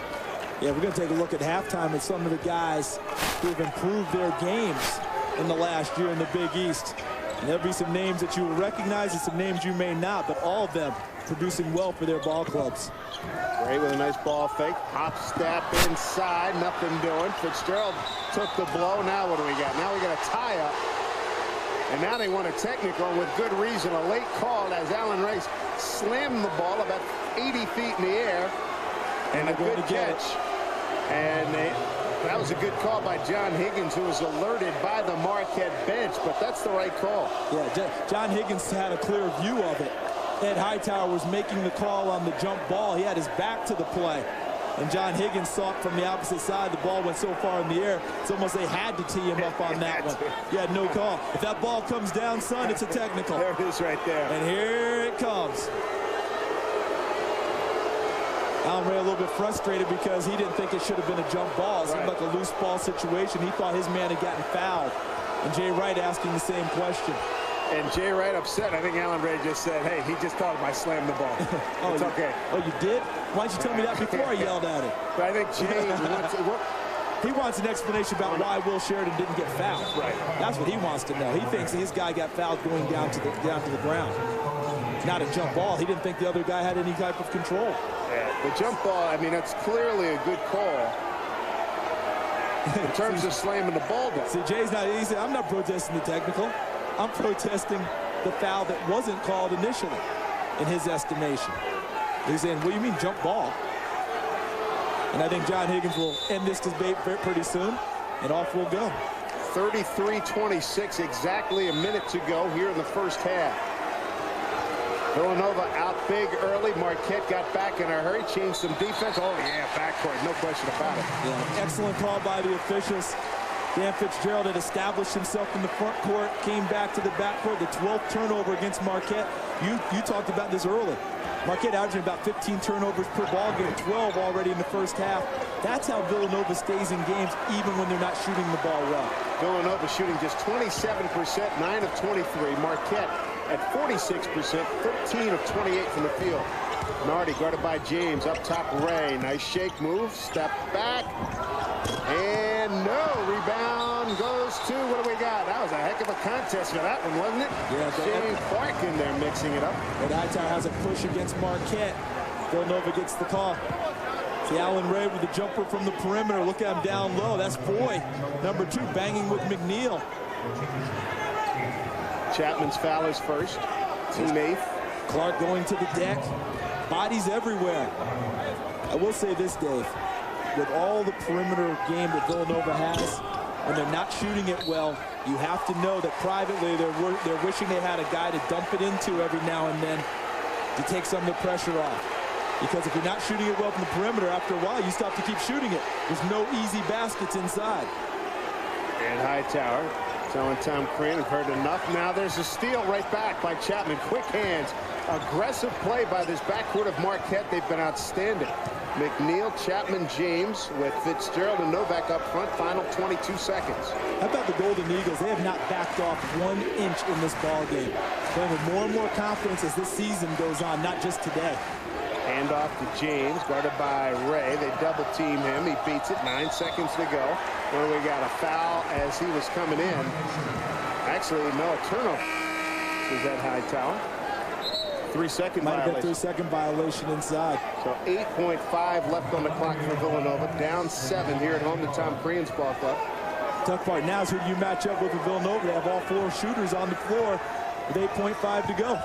Yeah, we're going to take a look at halftime at some of the guys who have improved their games in the last year in the Big East. And there'll be some names that you will recognize and some names you may not, but all of them producing well for their ball clubs. Gray with a nice ball fake. Hop step inside. Nothing doing. Fitzgerald took the blow. Now what do we got? Now we got a tie-up. And now they want a technical with good reason. A late call as Allen Ray slammed the ball about 80 feet in the air. And a good catch. And that was a good call by John Higgins, who was alerted by the Marquette bench. But that's the right call. Yeah, John Higgins had a clear view of it. Ed Hightower was making the call on the jump ball. He had his back to the play. And John Higgins saw it from the opposite side. The ball went so far in the air, it's almost they had to tee him up on that one. He had no call. If that ball comes down, son, it's a technical. There it is right there. And here it comes. Allen Ray a little bit frustrated because he didn't think it should have been a jump ball. It seemed like a loose ball situation. He thought his man had gotten fouled. And Jay Wright asking the same question. And Jay Wright upset. I think Allen Ray just said, hey, he just thought I slammed the ball. Oh, it's okay. Oh, you did? Why didn't you tell me that before I yelled at it? But I think Jay he wants an explanation about why Will Sheridan didn't get fouled. Right. That's what he wants to know. He thinks his guy got fouled going down to the ground. Not a jump ball. He didn't think the other guy had any type of control. Yeah, the jump ball, I mean, that's clearly a good call in terms of slamming the ball down. See, Jay's not, he said, I'm not protesting the technical. I'm protesting the foul that wasn't called initially, in his estimation. He's saying, what do you mean jump ball? And I think John Higgins will end this debate pretty soon, and off we'll go. 33-26, exactly a minute to go here in the first half. Villanova out big early. Marquette got back in a hurry, changed some defense. Oh, yeah, backcourt, no question about it. Yeah, excellent call by the officials. Dan Fitzgerald had established himself in the front court, came back to the backcourt, the 12th turnover against Marquette. You talked about this early. Marquette averaging about 15 turnovers per ball game, 12 already in the first half. That's how Villanova stays in games even when they're not shooting the ball well. Villanova shooting just 27%, 9 of 23. Marquette at 46%, 13 of 28 from the field. Nardi guarded by James, up top Ray. Nice shake move, step back. And no, rebound goes to, what do we got? That was a heck of a contest for that one, wasn't it? Yeah. Shane Clark in there mixing it up. But Hightower has a push against Marquette. Villanova gets the call. See Allen Ray with the jumper from the perimeter. Look at him down low. That's Foy, number 2, banging with McNeil. Chapman's foul is first. Team 8th. Clark going to the deck. Bodies everywhere. I will say this, Dave. With all the perimeter game that Villanova has, when they're not shooting it well, you have to know that privately they're wishing they had a guy to dump it into every now and then to take some of the pressure off. Because if you're not shooting it well from the perimeter, after a while, you stop to keep shooting it. There's no easy baskets inside. And Hightower telling Tom Crean, I've heard enough. Now there's a steal right back by Chapman. Quick hands. Aggressive play by this backcourt of Marquette. They've been outstanding. McNeil, Chapman, James with Fitzgerald and Novak up front. Final 22 seconds. How about the Golden Eagles? They have not backed off 1 inch in this ball game. Playing with more and more confidence as this season goes on, not just today. Handoff to James, guarded by Ray. They double team him. He beats it. 9 seconds to go. Where we got a foul as he was coming in. Actually, no, a turnover. Is that Hightower? 3-second violation. Might have been 3-second violation inside. So 8.5 left on the clock for Villanova. Down 7 here at home to Tom Crean's ball club. Tough part now is who you match up with Villanova. They have all 4 shooters on the floor with 8.5 to go.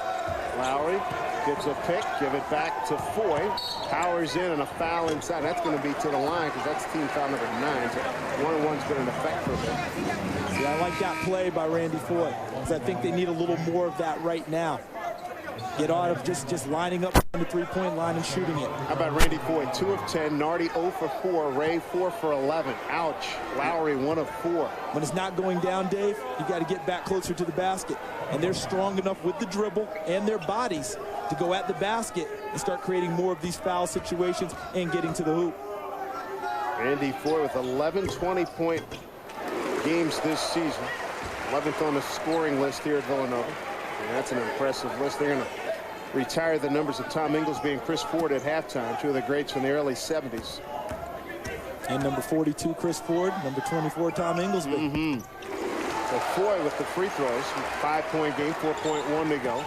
Lowry gets a pick, give it back to Foy. Powers in and a foul inside. That's going to be to the line because that's team foul number 9. So 1-1's been in effect for them. Yeah, I like that play by Randy Foy because I think they need a little more of that right now. Get out of just lining up on the 3-point line and shooting it. How about Randy Foy? 2 of 10. Nardi 0 for 4. Ray 4 for 11. Ouch. Lowry 1 of 4. When it's not going down, Dave, you got to get back closer to the basket. And they're strong enough with the dribble and their bodies to go at the basket and start creating more of these foul situations and getting to the hoop. Randy Foy with 11 20-point games this season. 11th on the scoring list here at Villanova. And that's an impressive list. They're going to retire the numbers of Tom Inglesby and Chris Ford at halftime, 2 of the greats from the early 70s. And number 42, Chris Ford. Number 24, Tom Inglesby. So Foy with the free throws. 5-point game, 4.1 to go.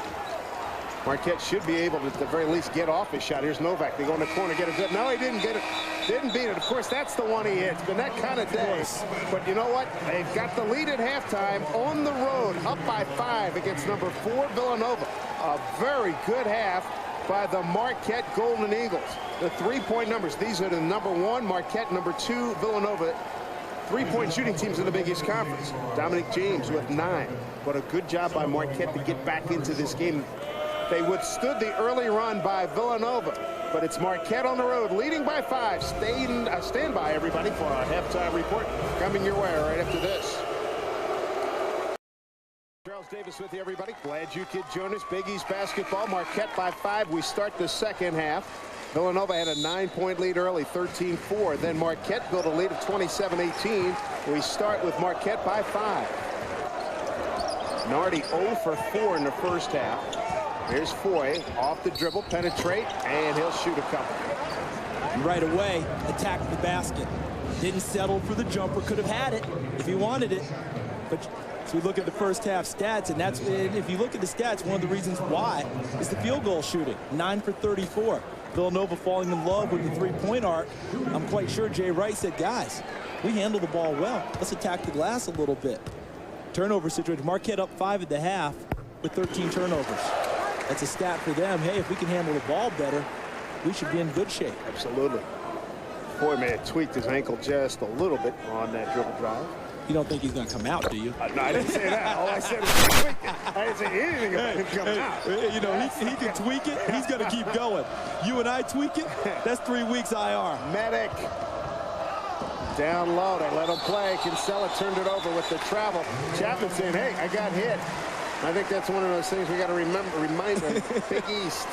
Marquette should be able to, at the very least, get off his shot. Here's Novak. They go in the corner, get it. No, he didn't get it. Didn't beat it. Of course, that's the one he hits. Been that kind of day. But you know what? They've got the lead at halftime on the road, up by 5 against number 4 Villanova. A very good half by the Marquette Golden Eagles. The 3-point numbers. These are the number 1 Marquette, number 2 Villanova. 3-point shooting teams in the Big East Conference. Dominic James with 9. What a good job by Marquette to get back into this game. They withstood the early run by Villanova, but it's Marquette on the road, leading by 5. Stand by, everybody, for our halftime report coming your way right after this. Charles Davis with you, everybody. Glad you could join us. Big East basketball, Marquette by 5. We start the second half. Villanova had a 9-point lead early, 13-4. Then Marquette built a lead of 27-18. We start with Marquette by 5. Nardi 0 for 4 in the first half. Here's Foy off the dribble, penetrate, and he'll shoot a couple. Right away, attacked the basket. Didn't settle for the jumper. Could have had it if he wanted it. But so we look at the first half stats, and if you look at the stats, one of the reasons why is the field goal shooting. 9 for 34. Villanova falling in love with the three-point arc. I'm quite sure Jay Wright said, guys, we handle the ball well. Let's attack the glass a little bit. Turnover situation. Marquette up 5 at the half with 13 turnovers. That's a stat for them. Hey, if we can handle the ball better, we should be in good shape. Absolutely. Foy may have tweaked his ankle just a little bit on that dribble drive. You don't think he's going to come out, do you? No, I didn't say that. All I said was tweak it. I didn't say anything about him coming out. You know, he can tweak it. He's going to keep going. You and I tweak it, that's 3 weeks IR. Medic. Down low, they let him play. Kinsella turned it over with the travel. Chapman saying, hey, I got hit. I think that's one of those things we got to remind them. Big East,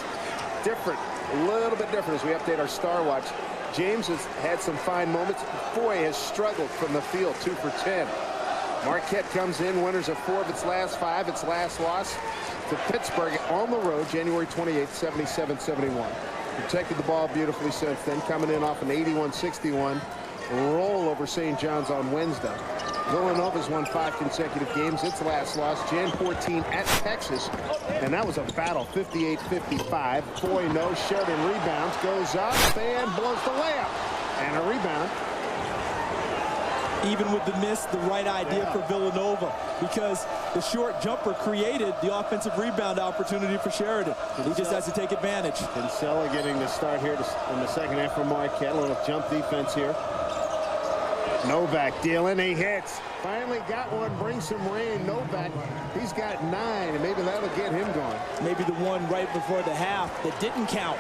different, a little bit different as we update our Star Watch. James has had some fine moments. Foy has struggled from the field, 2 for 10. Marquette comes in, winners of 4 of its last 5. Its last loss to Pittsburgh on the road, January 28th, 77-71. Protected the ball beautifully since then, coming in off an 81-61 roll over St. John's on Wednesday. Villanova's won 5 consecutive games. Its last loss, Jan 14 at Texas, and that was a battle, 58-55. Foy no, Sheridan rebounds, goes up, and blows the layup, and a rebound. Even with the miss, the right idea for Villanova, because the short jumper created the offensive rebound opportunity for Sheridan. He just has to take advantage. Kinsella getting the start here in the second half for Marquette. A little jump defense here. Novak dealing, he hits. Finally got one, brings some rain. Novak, he's got 9, and maybe that'll get him going. Maybe the one right before the half that didn't count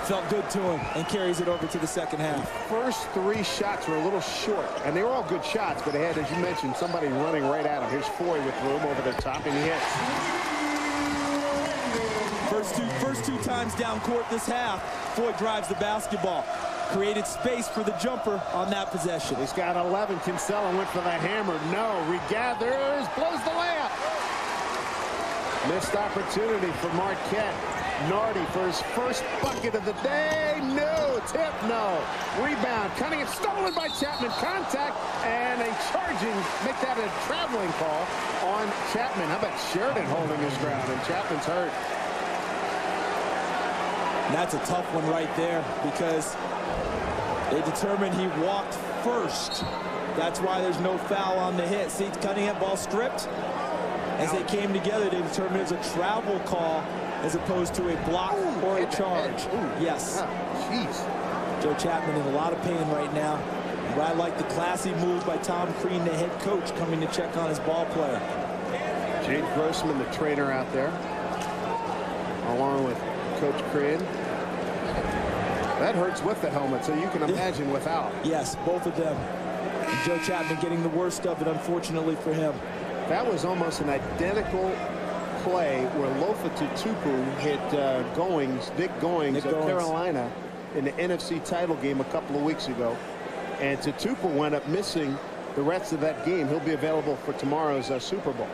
felt good to him and carries it over to the second half. The first 3 shots were a little short, and they were all good shots, but they had, as you mentioned, somebody running right at him. Here's Foy with room over the top, and he hits. First two times down court this half, Foy drives the basketball. Created space for the jumper on that possession. He's got 11. Kinsella went for the hammer. No, regathers, blows the layup. Missed opportunity for Marquette. Nardi for his first bucket of the day. No, tip, no. Rebound, Cunningham, stolen by Chapman. Contact, and a charging, make that a traveling call on Chapman. How about Sheridan holding his ground, and Chapman's hurt. That's a tough one right there, because they determined he walked first. That's why there's no foul on the hit. See, Cunningham ball stripped. As they came together, they determined it was a travel call as opposed to a block or a charge. Yes. Jeez. Joe Chapman in a lot of pain right now. But I like the classy move by Tom Crean, the head coach, coming to check on his ball player. Jake Grossman, the trainer out there, along with Coach Crean. That hurts with the helmet, so you can imagine without. Yes, both of them. And Joe Chapman getting the worst of it, unfortunately for him. That was almost an identical play where Lofa Tutupu hit Nick Goings of Carolina in the NFC title game a couple of weeks ago. And Tutupu wound up missing the rest of that game. He'll be available for tomorrow's Super Bowl.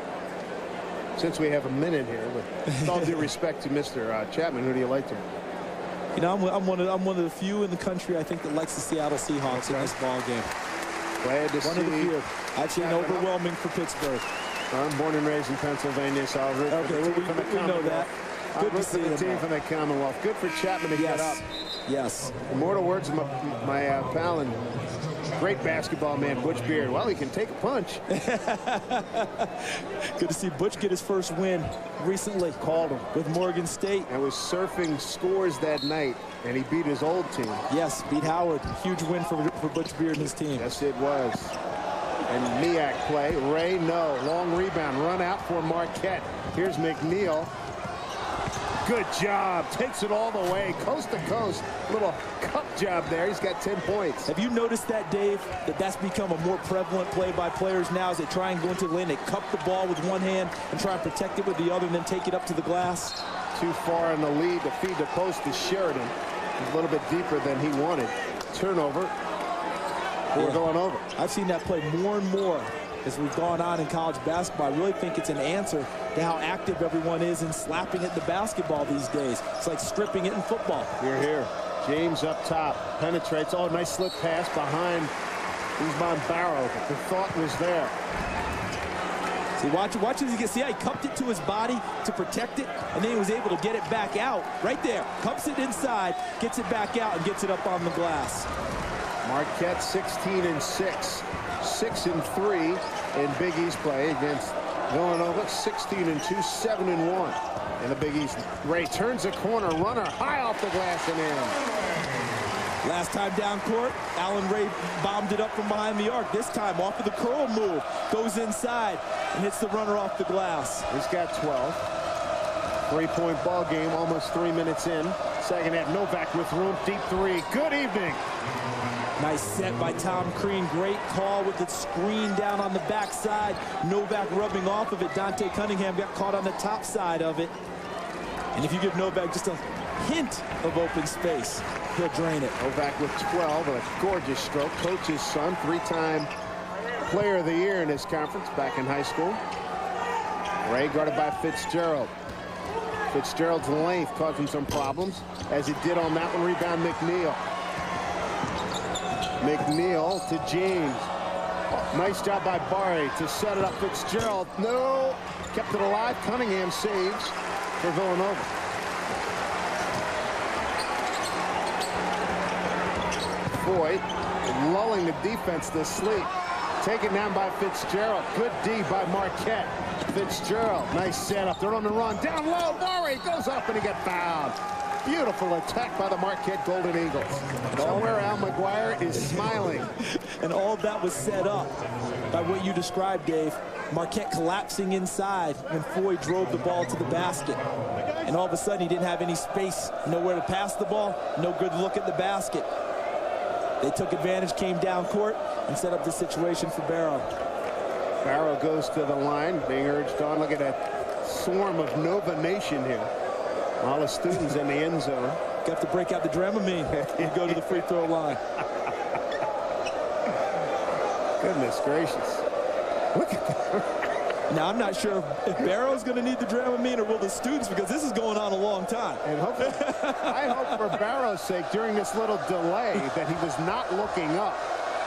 Since we have a minute here, with all due respect to Mr. Chapman, who do you like to? You know, I'm one of the few in the country, I think, that likes the Seattle Seahawks in this ball game. Glad to see. One of the few. I've seen overwhelming for Pittsburgh. I'm born and raised in Pennsylvania, so I'll root for the team from the Commonwealth. We know that. Good to see the team from the Commonwealth. Good for Chapman to get up. Yes. Immortal words of my pal and great basketball man, Butch Beard. Well, he can take a punch. Good to see Butch get his first win recently. Called him with Morgan State. And was surfing scores that night, and he beat his old team. Yes, beat Howard. Huge win for Butch Beard and his team. Yes, it was. And Miak play. Ray, no. Long rebound. Run out for Marquette. Here's McNeil. Good job. Takes it all the way. Coast to coast. Little cup job there. He's got 10 points. Have you noticed that, Dave, that's become a more prevalent play by players now as they try and go into the lane. They cup the ball with one hand and try and protect it with the other and then take it up to the glass? Too far in the lead to feed the post to Sheridan. a little bit deeper than he wanted. Turnover for Villanova. I've seen that play more and more as we've gone on in college basketball. I really think it's an answer to how active everyone is in slapping at the basketball these days. It's like stripping it in football. Here. James up top, penetrates. Oh, nice slip pass behind Usman Barrow, but the thought was there. See, watch as he gets, see how he cupped it to his body to protect it, and then he was able to get it back out. Right there, cups it inside, gets it back out, and gets it up on the glass. Marquette 16-6, 6-3 in Big East play against Villanova, 16-2, 7-1 in the Big East. Ray turns the corner, runner high off the glass and in. Last time down court, Allen Ray bombed it up from behind the arc. This time off of the curl move, goes inside and hits the runner off the glass. He's got 12. Three-point ball game, almost 3 minutes in. Second half, Novak with room, deep three. Good evening. Nice set by Tom Crean. Great call with the screen down on the backside. Novak rubbing off of it. Dante Cunningham got caught on the top side of it. And if you give Novak just a hint of open space, he'll drain it. Novak with 12, a gorgeous stroke. Coach's son, three-time player of the year in this conference back in high school. Ray guarded by Fitzgerald. Fitzgerald's length caused him some problems, as he did on that one. Rebound McNeil. McNeil to James. Oh, nice job by Barry to set it up. Fitzgerald, no, kept it alive. Cunningham saves for Villanova. Foy lulling the defense to sleep. Taken down by Fitzgerald. Good D by Marquette. Fitzgerald, nice setup. They're on the run. Down low, Murray goes up and he got fouled. Beautiful attack by the Marquette Golden Eagles. Somewhere Al McGuire is smiling. And all of that was set up by what you described, Dave. Marquette collapsing inside when Foy drove the ball to the basket. And all of a sudden he didn't have any space, nowhere to pass the ball, no good look at the basket. They took advantage, came down court, and set up the situation for Barrow. Barrow goes to the line, being urged on. Look at that swarm of Nova Nation here. All the students in the end zone. Got to break out the Dramamine and go to the free throw line. Goodness gracious. Look at that. Now, I'm not sure if Barrow's going to need the Dramamine or will the students, because this is going on a long time. And hopefully, I hope for Barrow's sake, during this little delay, that he was not looking up.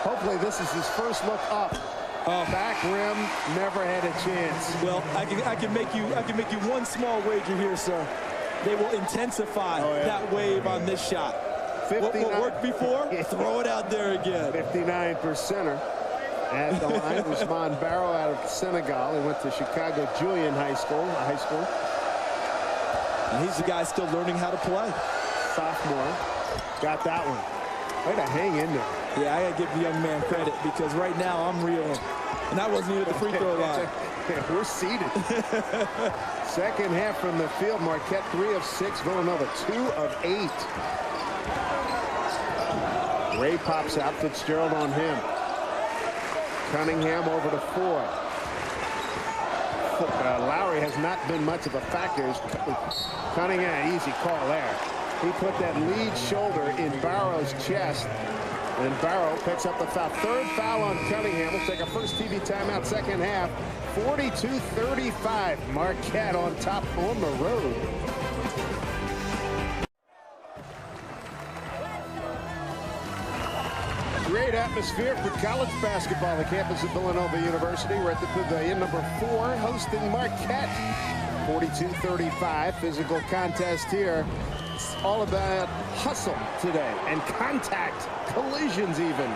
Hopefully, this is his first look up. Back rim, never had a chance. Well, I can make you one small wager here, sir. They will intensify that wave on this shot. What worked before, throw it out there again. 59%er at the line. Usman Barrow out of Senegal. He went to Chicago Julian High School. And he's the guy still learning how to play. Sophomore. Got that one. Way to hang in there. Yeah, I got to give the young man credit, because right now I'm reeling. And I wasn't even at the free throw line. We're seated. Second half from the field. Marquette 3 of 6. Villanova 2 of 8. Ray pops out. Fitzgerald on him. Cunningham over to Foy. Lowry has not been much of a factor. Cunningham, easy call there. He put that lead shoulder in Barrow's chest. And Barrow picks up the foul. Third foul on Cunningham. We'll take a first TV timeout. Second half, 42-35. Marquette on top on the road. Great atmosphere for college basketball. The campus of Villanova University. We're at the pavilion, number 4, hosting Marquette. 42-35. Physical contest here. It's all about hustle today and contact, collisions even.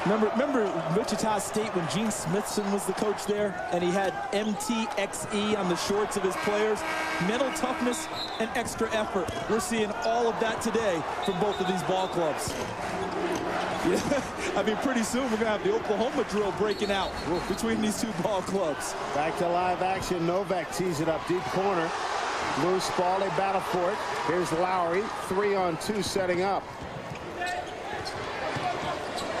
Remember Wichita State when Gene Smithson was the coach there, and he had MTXE on the shorts of his players? Mental toughness and extra effort. We're seeing all of that today from both of these ball clubs. Yeah, I mean, pretty soon we're going to have the Oklahoma drill breaking out between these two ball clubs. Back to live action. Novak tees it up deep corner. Loose ball, they battle for it. Here's Lowry, 3-on-2 setting up.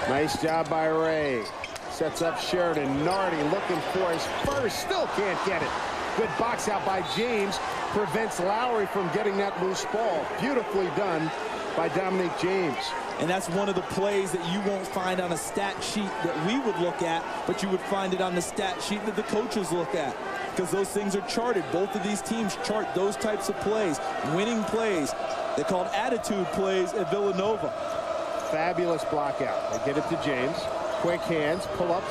Nice job by Ray. Sets up Sheridan. Nardi looking for his first. Still can't get it. Good box out by James. Prevents Lowry from getting that loose ball. Beautifully done by Dominic James. And that's one of the plays that you won't find on a stat sheet that we would look at, but you would find it on the stat sheet that the coaches look at, because those things are charted. Both of these teams chart those types of plays, winning plays. They called attitude plays at Villanova. Fabulous block out. They get it to James. Quick hands, pull up,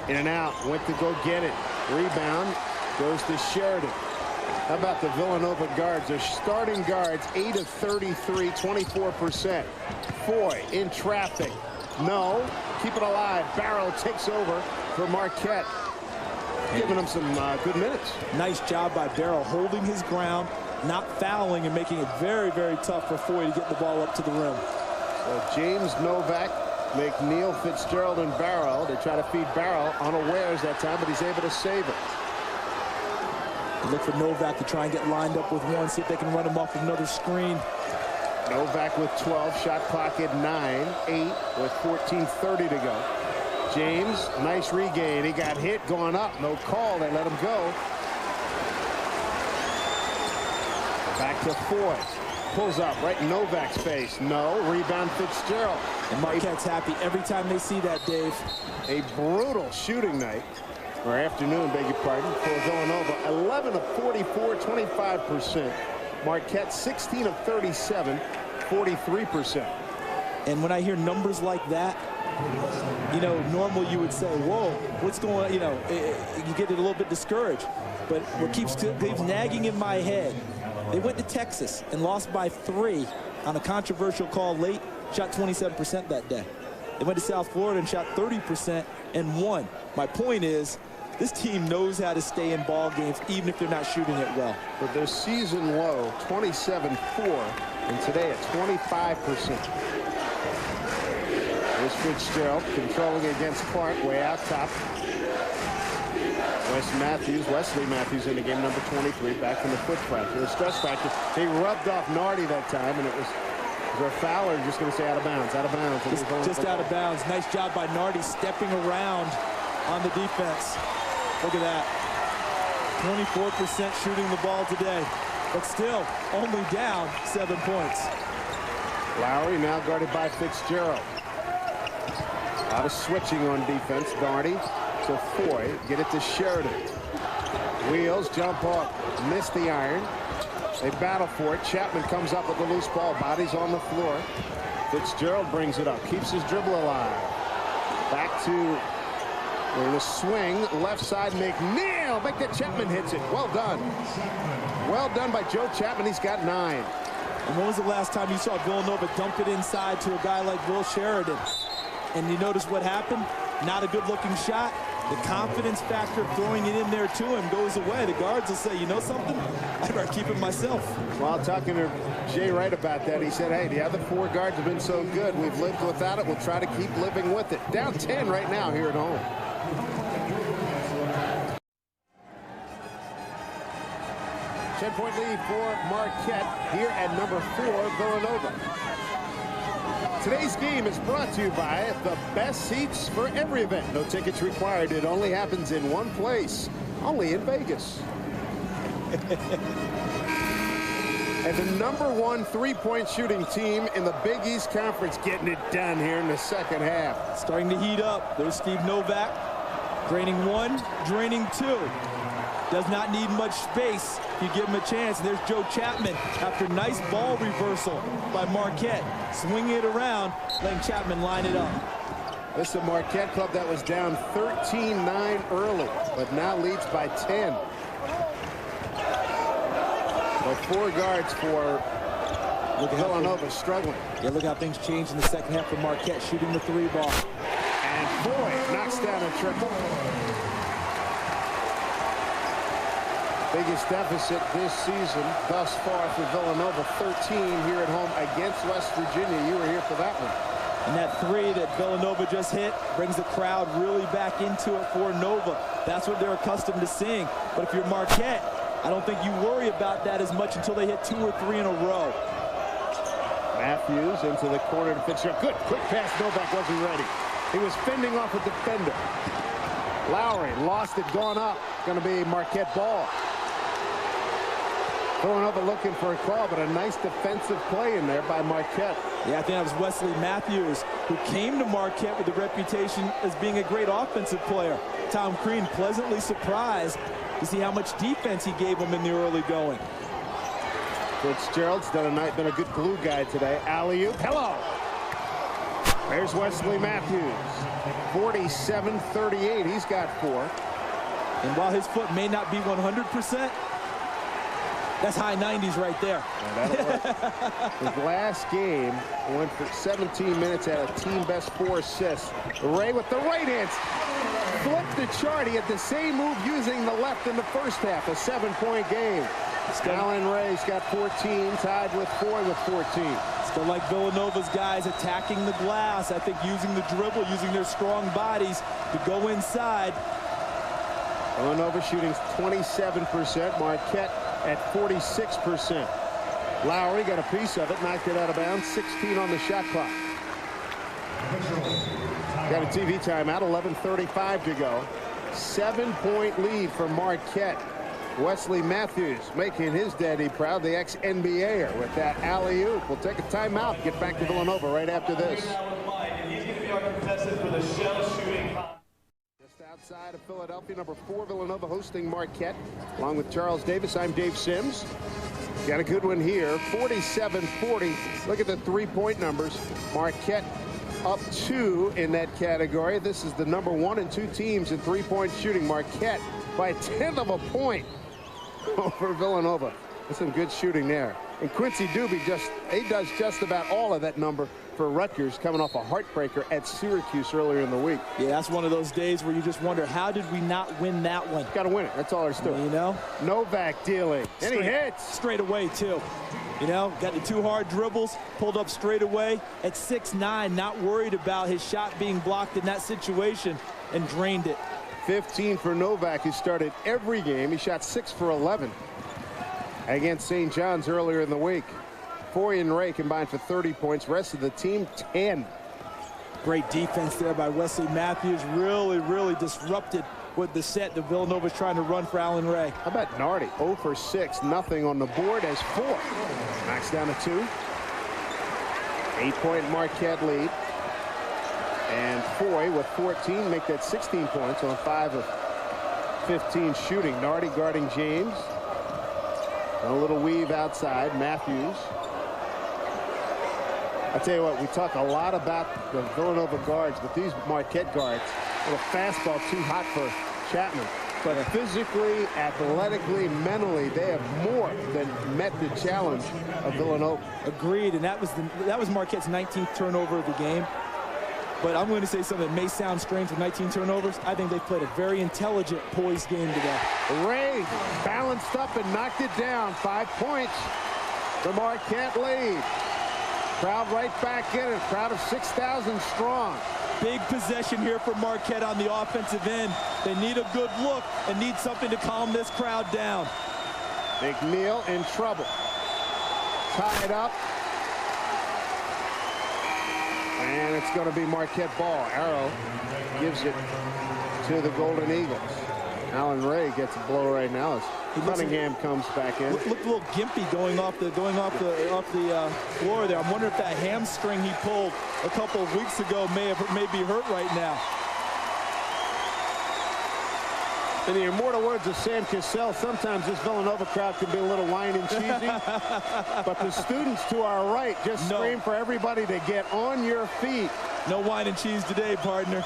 in and out. Went to go get it. Rebound goes to Sheridan. How about the Villanova guards? Their starting guards, 8 of 33, 24%. Foy in traffic. No. Keep it alive. Barrow takes over for Marquette. Giving them some good minutes. Nice job by Barrow holding his ground, not fouling, and making it very, very tough for Foy to get the ball up to the rim. So James, Novak, McNeil, Fitzgerald, and Barrow. They try to feed Barrow unawares that time, but he's able to save it. Look for Novak to try and get lined up with one, see if they can run him off with another screen. Novak with 12, shot clock at 9, 8 with 14:30 to go. James, nice regain. He got hit going up, no call. They let him go. Back to Foy. Pulls up right in Novak's face. No. Rebound Fitzgerald. And Marquette's happy every time they see that, Dave. A brutal shooting night. Or afternoon, beg your pardon, for Villanova. 11 of 44, 25%. Marquette, 16 of 37, 43%. And when I hear numbers like that, you know, normally you would say, whoa, what's going on? You know, you get a little bit discouraged. But what keeps nagging in my head, they went to Texas and lost by 3 on a controversial call late, shot 27% that day. They went to South Florida and shot 30% and won. My point is, this team knows how to stay in ball games, even if they're not shooting it well. But their season low, 27-4, and today at 25%. Here's Fitzgerald controlling against Clark, way out top. Wesley Matthews in the game, number 23, back from the foot fracture. The stress fracture. He rubbed off Nardi that time, and it was a foul, or just going to say out of bounds. Out of bounds. Just out of bounds. Nice job by Nardi stepping around on the defense. Look at that. 24% shooting the ball today, but still only down 7 points. Lowry now guarded by Fitzgerald. A lot of switching on defense. Nardi to Foy. Get it to Sheridan. Wheels, jump off. Missed the iron. They battle for it. Chapman comes up with the loose ball. Bodies on the floor. Fitzgerald brings it up. Keeps his dribble alive. Back to the swing. Left side, McNeil. Chapman hits it. Well done. Well done by Joe Chapman. He's got 9. And when was the last time you saw Villanova dump it inside to a guy like Will Sheridan? And you notice what happened? Not a good-looking shot. The confidence factor of throwing it in there to him goes away. The guards will say, you know something? I'd rather keep it myself. Well, talking to Jay Wright about that, he said, hey, the other 4 guards have been so good. We've lived without it. We'll try to keep living with it. Down 10 right now here at home. Ten-point lead for Marquette here at number 4, Villanova. Today's game is brought to you by the best seats for every event. No tickets required. It only happens in one place, only in Vegas. And the number 1 3-point shooting team in the Big East Conference getting it done here in the second half. Starting to heat up. There's Steve Novak. Draining 1, draining 2. Does not need much space if you give him a chance. There's Joe Chapman after nice ball reversal by Marquette. Swinging it around, letting Chapman line it up. This is a Marquette club that was down 13-9 early, but now leads by 10. But 4 guards for Villanova struggling. Yeah, look how things changed in the second half for Marquette, shooting the 3 ball. And Foy knocks down a triple. Biggest deficit this season thus far for Villanova, 13 here at home against West Virginia. You were here for that one. And that 3 that Villanova just hit brings the crowd really back into it for Nova. That's what they're accustomed to seeing. But if you're Marquette, I don't think you worry about that as much until they hit 2 or 3 in a row. Matthews into the corner to Fitzgerald. Good quick pass. Novak wasn't ready. He was fending off a defender. Lowry lost it, gone up. Going to be Marquette ball. Villanova looking for a call, but a nice defensive play in there by Marquette. Yeah, I think that was Wesley Matthews, who came to Marquette with a reputation as being a great offensive player. Tom Crean pleasantly surprised to see how much defense he gave him in the early going. Fitzgerald's been a good glue guy today. Alley-oop. Hello. There's Wesley Matthews. 47-38. He's got 4. And while his foot may not be 100%, that's high 90s right there. Yeah, that'll work. His last game went for 17 minutes, had a team best 4 assists. Ray with the right hand flipped the chart. He had the same move using the left in the first half. A 7-point game. Alan Ray's got 14, tied with Foy with 14. Still like Villanova's guys attacking the glass. I think using the dribble, using their strong bodies to go inside. Villanova shooting 27%. Marquette at 46%. Lowry got a piece of it, knocked it out of bounds. 16 on the shot clock. Got a TV timeout, 11:35 to go. 7-point lead for Marquette. Wesley Matthews making his daddy proud, the ex-NBAer, with that alley-oop. We'll take a timeout, get back to Villanova right after this. Just outside of Philadelphia, number 4, Villanova hosting Marquette. Along with Charles Davis, I'm Dave Sims. Got a good one here, 47-40. Look at the three-point numbers. Marquette up 2 in that category. This is the number 1 and 2 teams in three-point shooting. Marquette by a 1/10 of a point over Villanova. That's some good shooting there. And Quincy Doobie he does just about all of that number for Rutgers, coming off a heartbreaker at Syracuse earlier in the week. Yeah, that's one of those days where you just wonder, how did we not win that one? Got to win it. That's all there's to it. You know? Novak dealing. And he hits. Straight away, too. You know, got the 2 hard dribbles, pulled up straight away. At 6'9", not worried about his shot being blocked in that situation, and drained it. 15 for Novak, who started every game. He shot 6 for 11 against St. John's earlier in the week. Foy and Ray combined for 30 points. Rest of the team, 10. Great defense there by Wesley Matthews. Really disrupted with the set that Villanova's trying to run for Alan Ray. How about Nardi? 0 for 6, nothing on the board as 4. Knocks down to 2. 8-point Marquette lead. And Foy with 14 make that 16 points on 5 of 15 shooting. Nardi guarding James. A little weave outside. Matthews. I tell you what, we talk a lot about the Villanova guards, but these Marquette guards, a little fastball too hot for Chapman. But physically, athletically, mentally, they have more than met the challenge of Villanova. Agreed, and that was Marquette's 19th turnover of the game. But I'm going to say something that may sound strange with 19 turnovers. I think they've played a very intelligent, poised game today. Ray balanced up and knocked it down. 5 points. The Marquette lead. Crowd right back in it. Crowd of 6,000 strong. Big possession here for Marquette on the offensive end. They need a good look and need something to calm this crowd down. McNeil in trouble. Tied up. And it's going to be Marquette ball. Arrow gives it to the Golden Eagles. Alan Ray gets a blow right now as Cunningham comes back in. Looked a little gimpy going off the floor there. I'm wondering if that hamstring he pulled a couple of weeks ago may be hurt right now. In the immortal words of Sam Cassell, sometimes this Villanova crowd can be a little wine and cheesy. But the students to our right just scream for everybody to get on your feet. No wine and cheese today, partner.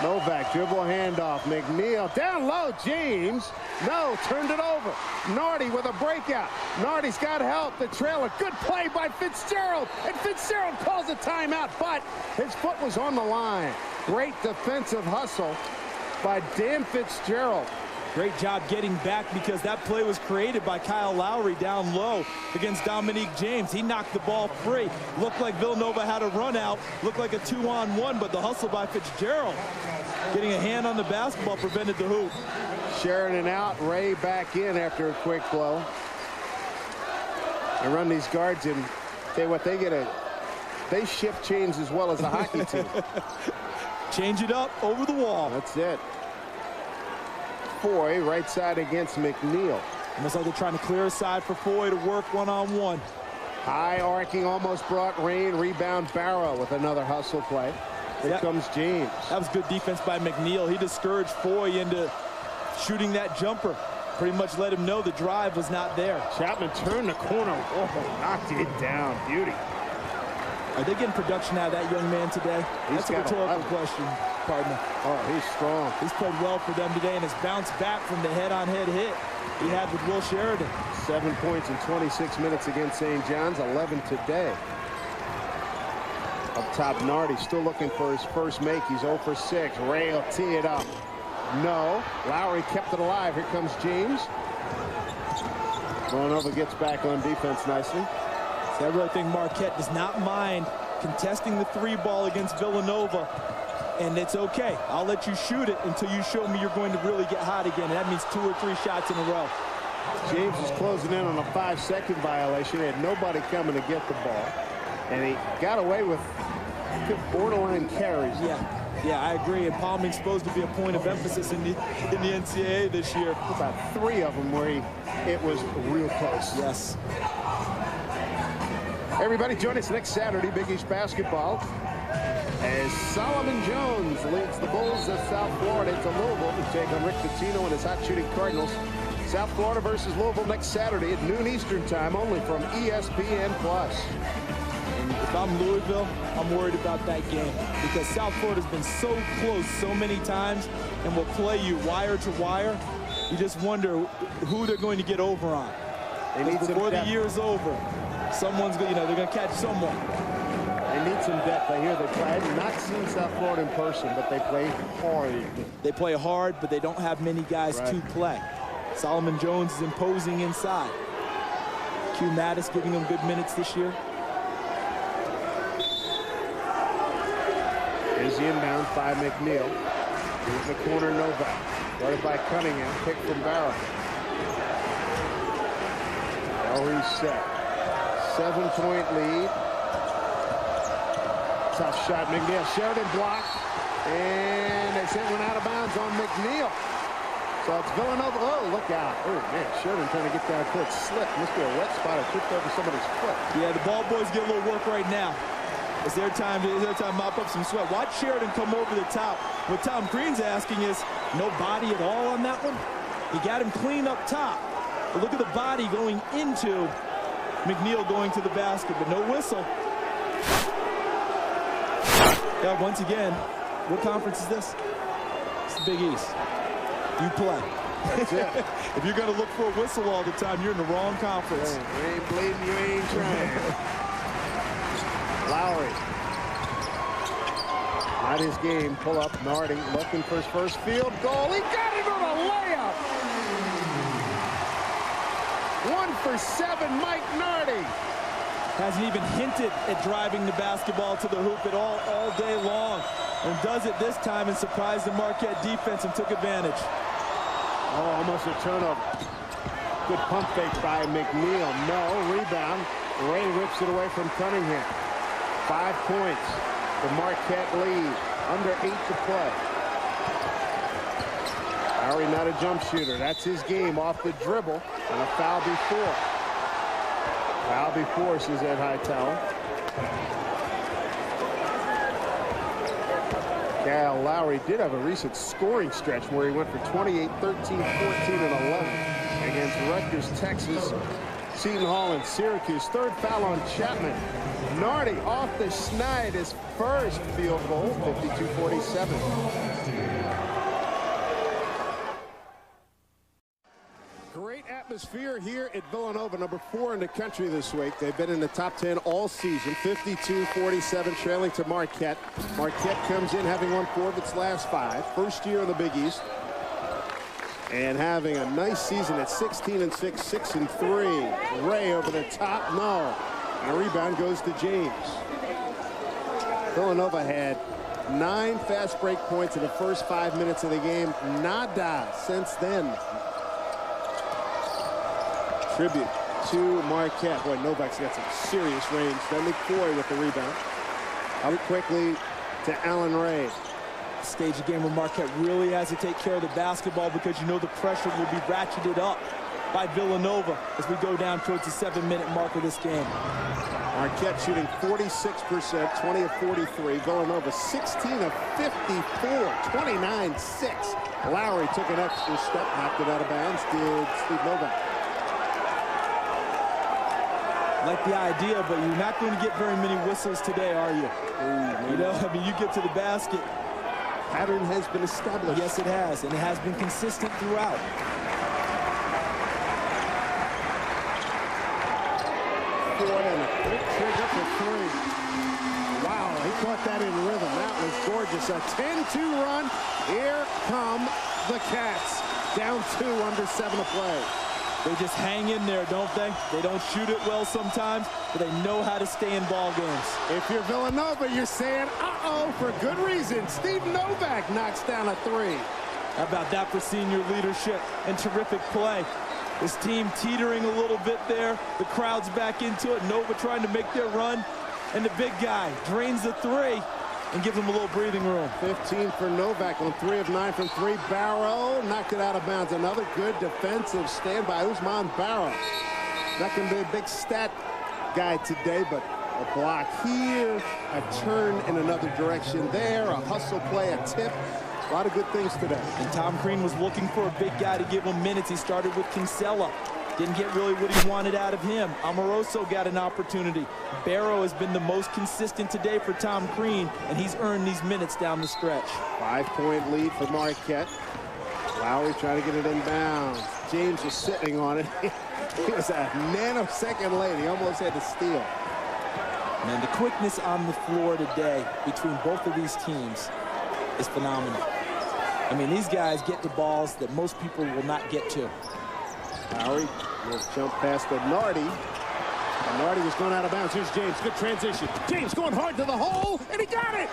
Novak, dribble handoff. McNeil down low. James. No, turned it over. Nardi with a breakout. Nardi's got help. The trailer. Good play by Fitzgerald. And Fitzgerald calls a timeout, but his foot was on the line. Great defensive hustle by Dan Fitzgerald. Great job getting back, because that play was created by Kyle Lowry down low against Dominique James. He knocked the ball free. Looked like Villanova had a run out. Looked like a 2-on-1, but the hustle by Fitzgerald, getting a hand on the basketball, prevented the hoop. Sheridan out, Ray back in after a quick blow. They run these guards in. Tell you what, they shift chains as well as a hockey team. Change it up over the wall. That's it. Foy, right side against McNeil. Almost like they're trying to clear a side for Foy to work one-on-one. High arcing, almost brought rain. Rebound Barrow with another hustle play. Here comes James. That was good defense by McNeil. He discouraged Foy into shooting that jumper. Pretty much let him know the drive was not there. Chapman turned the corner. Oh, knocked it down. Beauty. Are they getting production out of that young man today? That's a rhetorical question, partner. Oh, he's strong. He's played well for them today and has bounced back from the head-on-head hit he had with Will Sheridan. 7 points in 26 minutes against St. John's, 11 today. Up top, Nardi still looking for his first make. He's 0 for 6. Ray will tee it up. No. Lowry kept it alive. Here comes James. Villanova gets back on defense nicely. So I really think Marquette does not mind contesting the 3-ball against Villanova. And it's okay. I'll let you shoot it until you show me you're going to really get hot again. And that means 2 or 3 shots in a row. James is closing in on a 5-second violation. He had nobody coming to get the ball. And he got away with borderline carries. Yeah, I agree. And palming's supposed to be a point of emphasis in the NCAA this year. About 3 of them where it was real close. Yes. Everybody join us next Saturday, Big East basketball, as Solomon Jones leads the Bulls of South Florida to Louisville to take on Rick Pitino and his hot shooting Cardinals. South Florida versus Louisville next Saturday at noon Eastern time, only from ESPN+. And if I'm Louisville, I'm worried about that game because South Florida's been so close so many times and will play you wire to wire. You just wonder who they're going to get over on. They need before the year is over. Someone's going, they're going to catch someone. They need some depth. I hear they play. I have not seen South Florida in person, but they play hard. They play hard, but they don't have many guys to play. Solomon Jones is imposing inside. Q Mattis giving them good minutes this year. Here's the inbound by McNeil. Here's the corner, Novak. Guarded by Cunningham. Pick from Barrow. Lowry's set. 7-point lead. Tough shot, McNeil. Sheridan blocked. And they sent one out of bounds on McNeil. So it's Villanova. Oh, look out. Oh, man. Sheridan trying to get down court. Slipped. Must be a wet spot. It tripped over somebody's foot. Yeah, the ball boys get a little work right now. It's their time to mop up some sweat. Watch Sheridan come over the top. What Tom Green's asking is, no body at all on that one? He got him clean up top. But look at the body going into McNeil going to the basket, but no whistle. Yeah, once again, what conference is this? It's the Big East. You play. That's it. If you're going to look for a whistle all the time, you're in the wrong conference. You ain't bleeding, you ain't trying. Lowry. Not his game. Pull up. Nardi looking for his first field goal. He got it on a layup. 1 for 7, Mike Nardi. Hasn't even hinted at driving the basketball to the hoop at all day long. And does it this time and surprised the Marquette defense and took advantage. Oh, almost a turnover. Good pump fake by McNeil. No, rebound. Ray rips it away from Cunningham. 5 points. The Marquette lead. Under 8 to play. Lowry not a jump shooter. That's his game off the dribble. And a foul before. Foul before, says Ed Hightower. Kyle Lowry did have a recent scoring stretch where he went for 28, 13, 14, and 11 against Rutgers, Texas, Seton Hall, and Syracuse. Third foul on Chapman. Nardi off the schneid, his first field goal, 52-47. Great atmosphere here at Villanova, number 4 in the country this week. They've been in the top 10 all season, 52-47, trailing to Marquette. Marquette comes in having won 4 of its last 5. First year in the Big East. And having a nice season at 16-6, 6-3. Ray over the top, no. And a rebound goes to James. Villanova had 9 fast break points in the first 5 minutes of the game. Nada since then. Tribute to Marquette. Boy, Novak's got some serious range. Dudley Foy with the rebound. Out quickly to Allen Ray. stage of the game where Marquette really has to take care of the basketball because you know the pressure will be ratcheted up by Villanova as we go down towards the 7-minute mark of this game. Marquette shooting 46%, 20 of 43. Villanova 16 of 54, 29-6. Lowry took an extra step, knocked it out of bounds. Did Steve Novak. Like the idea, but you're not going to get very many whistles today, are you? You know, I mean, you get to the basket. Pattern has been established. Yes, it has, and it has been consistent throughout. And a quick trigger for three. Wow, he caught that in rhythm. That was gorgeous. A 10-2 run. Here come the Cats. Down 2, under 7 to play. They just hang in there, don't they? They don't shoot it well sometimes, but they know how to stay in ball games. If you're Villanova, you're saying, uh-oh, for good reason. Steve Novak knocks down a 3. How about that for senior leadership and terrific play? This team teetering a little bit there. The crowd's back into it. Nova trying to make their run. And the big guy drains the 3 and gives him a little breathing room. 15 for Novak on 3 of 9 from 3. Barrow knocked it out of bounds. Another good defensive stand by Ousmane Barrow. That can be a big stat guy today, but a block here, a turn in another direction there, a hustle play, a tip. A lot of good things today. And Tom Crean was looking for a big guy to give him minutes. He started with Kinsella. Didn't get really what he wanted out of him. Amoroso got an opportunity. Barrow has been the most consistent today for Tom Crean, and he's earned these minutes down the stretch. 5-point lead for Marquette. Lowry trying to get it inbounds. James was sitting on it. He was a nanosecond late. He almost had to steal. Man, the quickness on the floor today between both of these teams is phenomenal. I mean, these guys get to balls that most people will not get to. Lowry will jump past the Nardi. And Nardi was going out of bounds. Here's James. Good transition. James going hard to the hole, and he got it.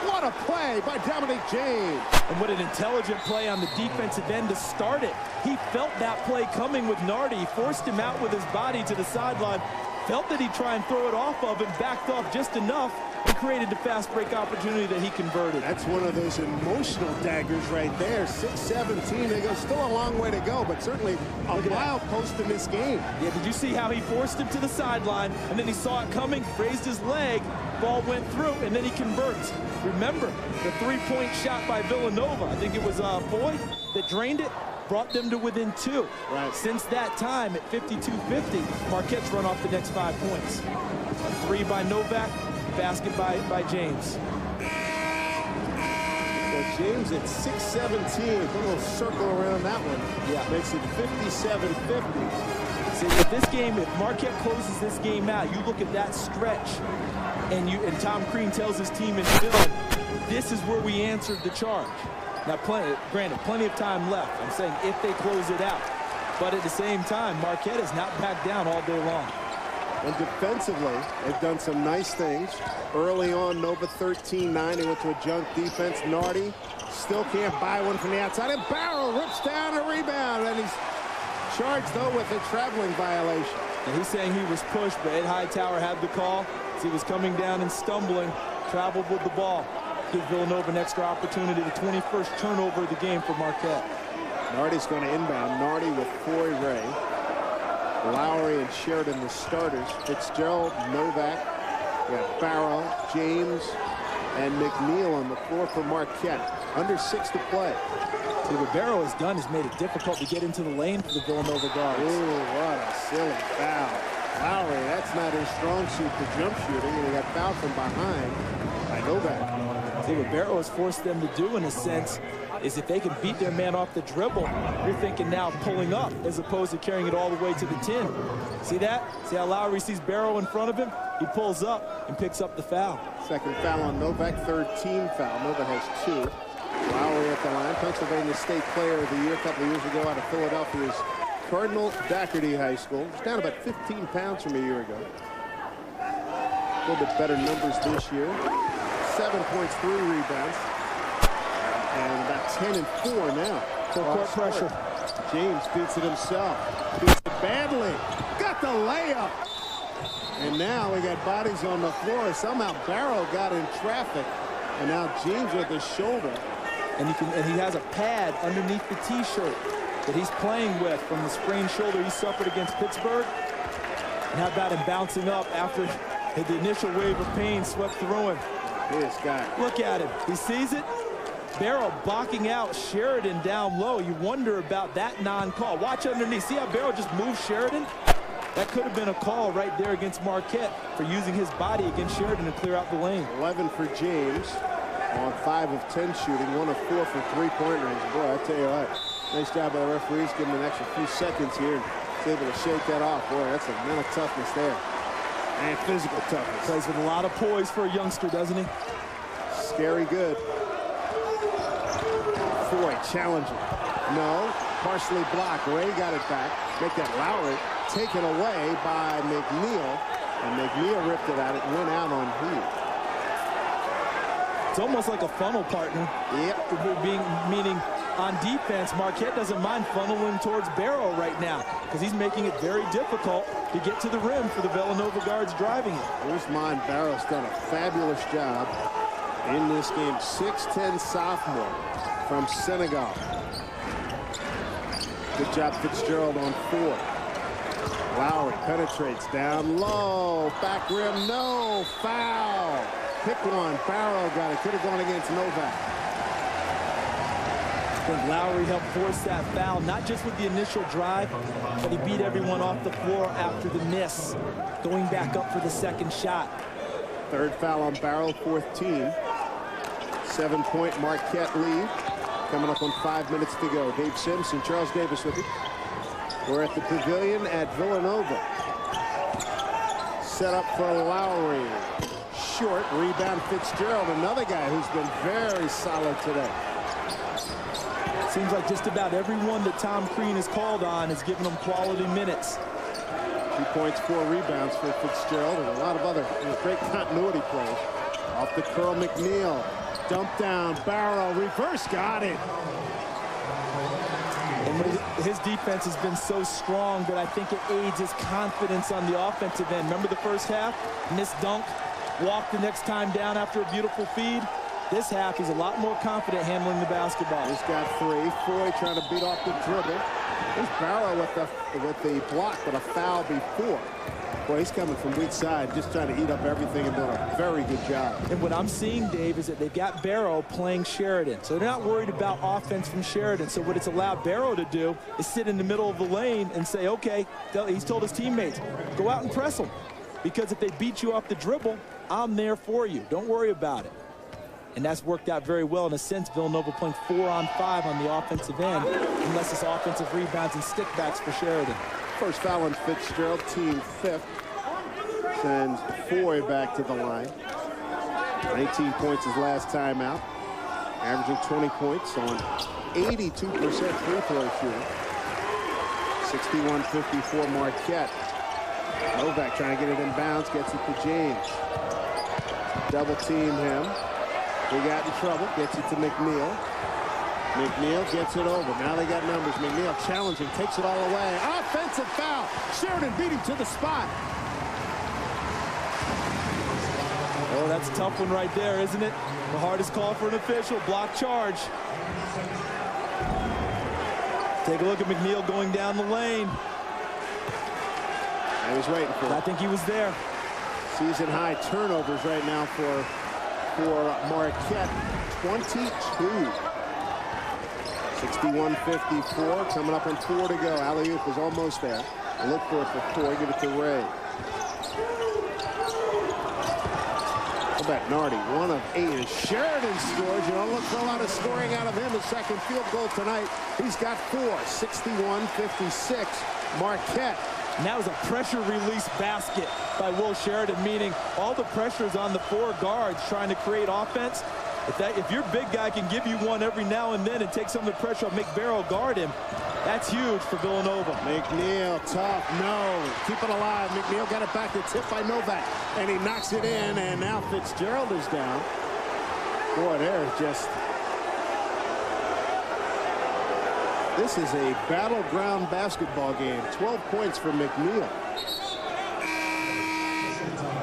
What a play by Dominic James. And what an intelligent play on the defensive end to start it. He felt that play coming with Nardi. He forced him out with his body to the sideline. Felt that he'd try and throw it off of him, backed off just enough, and created the fast break opportunity that he converted. That's one of those emotional daggers right there. 6-17. They go still a long way to go, but certainly a milepost in this game. Yeah, did you see how he forced him to the sideline, and then he saw it coming, raised his leg, ball went through, and then he converts. Remember, the three-point shot by Villanova, I think it was Boyd that drained it, brought them to within 2. Right. Since that time, at 52-50, Marquette's run off the next 5 points. A 3 by Novak, basket by James. So James at 6-17, a little circle around that one. Yeah. Makes it 57-50. See, if this game, if Marquette closes this game out, you look at that stretch, and Tom Crean tells his team in film, this is where we answered the charge. Now, granted, plenty of time left. I'm saying if they close it out. But at the same time, Marquette has not backed down all day long. And defensively, they've done some nice things. Early on, Nova 13-9. They went to a junk defense. Nardi still can't buy one from the outside. And Barrow rips down a rebound. And he's charged, though, with a traveling violation. And he's saying he was pushed, but Ed Hightower had the call. As he was coming down and stumbling, traveled with the ball. Give Villanova an extra opportunity, the 21st turnover of the game for Marquette. Nardi's going to inbound. Nardi with Foy Ray. Lowry and Sheridan, the starters. Fitzgerald, Novak. We got Barrow, James, and McNeil on the floor for Marquette. Under 6 to play. See, what Barrow has done is made it difficult to get into the lane for the Villanova guards. Ooh, what a silly foul. Lowry, that's not his strong suit, the jump shooting, and he got fouled from behind by Novak. See, what Barrow has forced them to do, in a sense, is if they can beat their man off the dribble, you're thinking now pulling up as opposed to carrying it all the way to the 10. See that? See how Lowry sees Barrow in front of him? He pulls up and picks up the foul. Second foul on Novak, third team foul. Nova has 2. Lowry at the line, Pennsylvania State Player of the Year a couple of years ago out of Philadelphia's Cardinal Daugherty High School. He's down about 15 pounds from a year ago. A little bit better numbers this year. 7 points, 3 rebounds. And about 10 and 4 now. So court pressure. James beats it himself. Beats it badly. Got the layup. And now we got bodies on the floor. Somehow Barrow got in traffic. And now James with his shoulder. And he has a pad underneath the T-shirt that he's playing with from the sprained shoulder he suffered against Pittsburgh. And how about him bouncing up after the initial wave of pain swept through him? This guy. Look at him. He sees it. Barrow blocking out Sheridan down low. You wonder about that non-call. Watch underneath. See how Barrow just moved Sheridan? That could have been a call right there against Marquette for using his body against Sheridan to clear out the lane. 11 for James on 5 of 10 shooting, 1 of 4 from three-point range. Boy, I tell you what, nice job by the referees, giving him an extra few seconds here and he's able to shake that off. Boy, that's a mental toughness there. And physical toughness. Plays with a lot of poise for a youngster, doesn't he? Scary good. Foy challenging. No, partially blocked. Ray got it back. Make that Lowry. Taken away by McNeil. And McNeil ripped it out. It went out on heel. It's almost like a funnel, partner. Yep. Meaning on defense, Marquette doesn't mind funneling towards Barrow right now because he's making it very difficult to get to the rim for the Villanova guards driving it. Usman Barrow's done a fabulous job in this game. 6'10" sophomore from Senegal. Good job Fitzgerald on 4. Lowry penetrates down low. Back rim, no. Foul. Pick one. Barrow got it. Could have gone against Novak. I think Lowry helped force that foul, not just with the initial drive, but he beat everyone off the floor after the miss, going back up for the second shot. Third foul on Barrow, 4th team. 7-point Marquette lead. Coming up on 5 minutes to go. Dave Simpson, Charles Davis with you. We're at the Pavilion at Villanova. Set up for Lowry. Short, rebound Fitzgerald, another guy who's been very solid today. Seems like just about everyone that Tom Crean has called on is giving them quality minutes. 2 points, 4 rebounds for Fitzgerald, and a lot of other great continuity plays. Off the curl, McNeil. Dump down, Barrow, reverse, got it. And his defense has been so strong that I think it aids his confidence on the offensive end. Remember the first half? Missed dunk, walked the next time down after a beautiful feed. This half, he's a lot more confident handling the basketball. He's got 3. Foy trying to beat off the dribble. There's Barrow with the block, but a foul before. Boy, he's coming from weak side, just trying to eat up everything and doing a very good job. And what I'm seeing, Dave, is that they've got Barrow playing Sheridan. So they're not worried about offense from Sheridan. So what it's allowed Barrow to do is sit in the middle of the lane and say, okay, he's told his teammates, go out and press them. Because if they beat you off the dribble, I'm there for you. Don't worry about it. And that's worked out very well in a sense. Villanova playing 4-on-5 on the offensive end, unless it's offensive rebounds and stickbacks for Sheridan. First foul on Fitzgerald, team 5th. Sends Foy back to the line. 19 points his last time out. Averaging 20 points on 82% free throw shooting. 61-54 Marquette. Novak trying to get it in bounds, gets it to James. Double team him. He got in trouble, gets it to McNeil. McNeil gets it over. Now they got numbers. McNeil challenging, takes it all away. Offensive foul. Sheridan beat him to the spot. Oh, that's a tough one right there, isn't it? The hardest call for an official, block charge. Take a look at McNeil going down the lane. I was waiting for it. I think he was there. Season high turnovers right now for Marquette, 22. 61-54, coming up on 4 to go. Alley-oop was almost there. Look for it for 4, give it to Ray. How about Nardi? 1 of 8 as Sheridan scores. You don't look for a lot of scoring out of him. His second field goal tonight. He's got 4. 61-56. Marquette. And that was a pressure release basket by Will Sheridan, meaning all the pressure is on the 4 guards trying to create offense. If your big guy can give you one every now and then and take some of the pressure and make Barrow guard him, that's huge for Villanova. McNeil, tough, no. Keep it alive. McNeil got it back. It's hit by Novak, and he knocks it in, and now Fitzgerald is down. Boy, they're just... This is a battleground basketball game. 12 points for McNeil.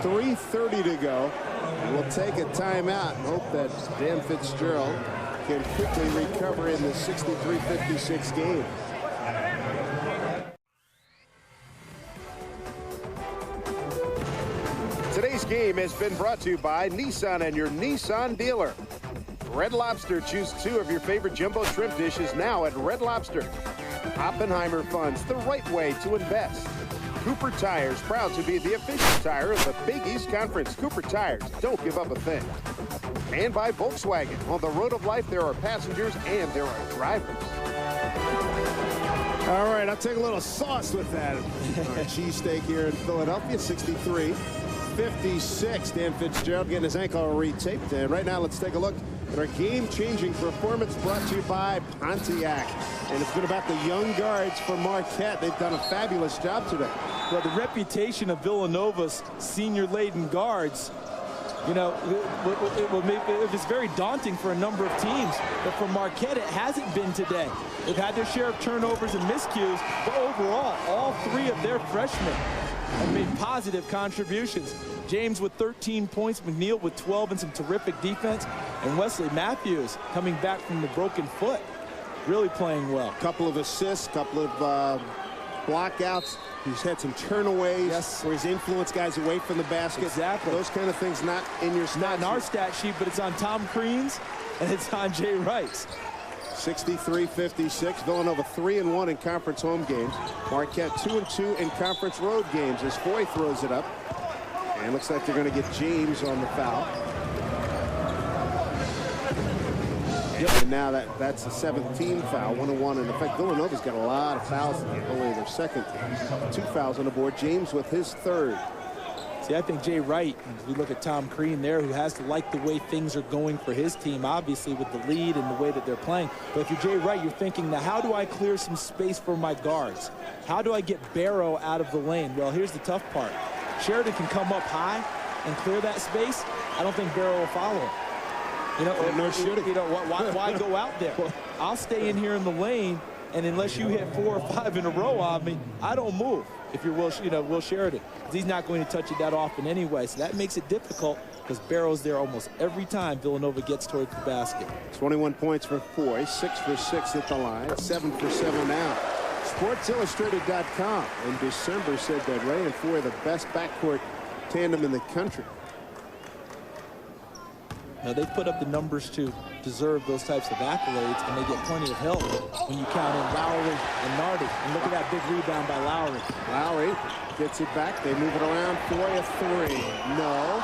3:30 to go. We'll take a timeout and hope that Dan Fitzgerald can quickly recover in the 63-56 game. Today's game has been brought to you by Nissan and your Nissan dealer. Red Lobster, choose 2 of your favorite jumbo shrimp dishes now at Red Lobster. Oppenheimer Funds, the right way to invest. Cooper Tires, proud to be the official tire of the Big East Conference. Cooper Tires, don't give up a thing. And by Volkswagen. On the road of life, there are passengers and there are drivers. All right, I'll take a little sauce with that. Our cheesesteak here in Philadelphia, 63-56. Dan Fitzgerald getting his ankle retaped. And right now, let's take a look at our game-changing performance brought to you by Pontiac. And it's been about the young guards for Marquette. They've done a fabulous job today. Well, the reputation of Villanova's senior-laden guards, you know, it was very daunting for a number of teams. But for Marquette, it hasn't been today. They've had their share of turnovers and miscues, but overall, all 3 of their freshmen have made positive contributions. James with 13 points, McNeil with 12 and some terrific defense, and Wesley Matthews coming back from the broken foot, really playing well. Couple of assists, couple of blockouts. He's had some turnaways where he's influenced guys away from the basket. Exactly. Those kind of things not in your stat Not in our stat sheet, but it's on Tom Crean's and it's on Jay Wright's. 63-56. Villanova 3-1 in conference home games. Marquette 2-2 in conference road games as Foy throws it up. And looks like they're going to get James on the foul. And now that's a 17 foul, 1-1. And in fact, Villanova's got a lot of fouls. Only their second. 2 fouls on the board. James with his 3rd. See, I think Jay Wright, as we look at Tom Crean there, who has to like the way things are going for his team, obviously with the lead and the way that they're playing. But if you're Jay Wright, you're thinking, now how do I clear some space for my guards? How do I get Barrow out of the lane? Well, here's the tough part. Sheridan can come up high and clear that space. I don't think Barrow will follow him. You know, why go out there? I'll stay in here in the lane, and unless you hit 4 or 5 in a row on me, I don't move. If you're Will Sheridan, he's not going to touch it that often anyway, so that makes it difficult because Barrow's there almost every time Villanova gets towards the basket. 21 points for Foy, 6 for 6 at the line, 7 for 7 now. SportsIllustrated.com in December said that Ray and Foy are the best backcourt tandem in the country. Now, they've put up the numbers to deserve those types of accolades, and they get plenty of help when you count in Lowry and Nardi. And look at that big rebound by Lowry. Lowry gets it back. They move it around. Foy a 3. No.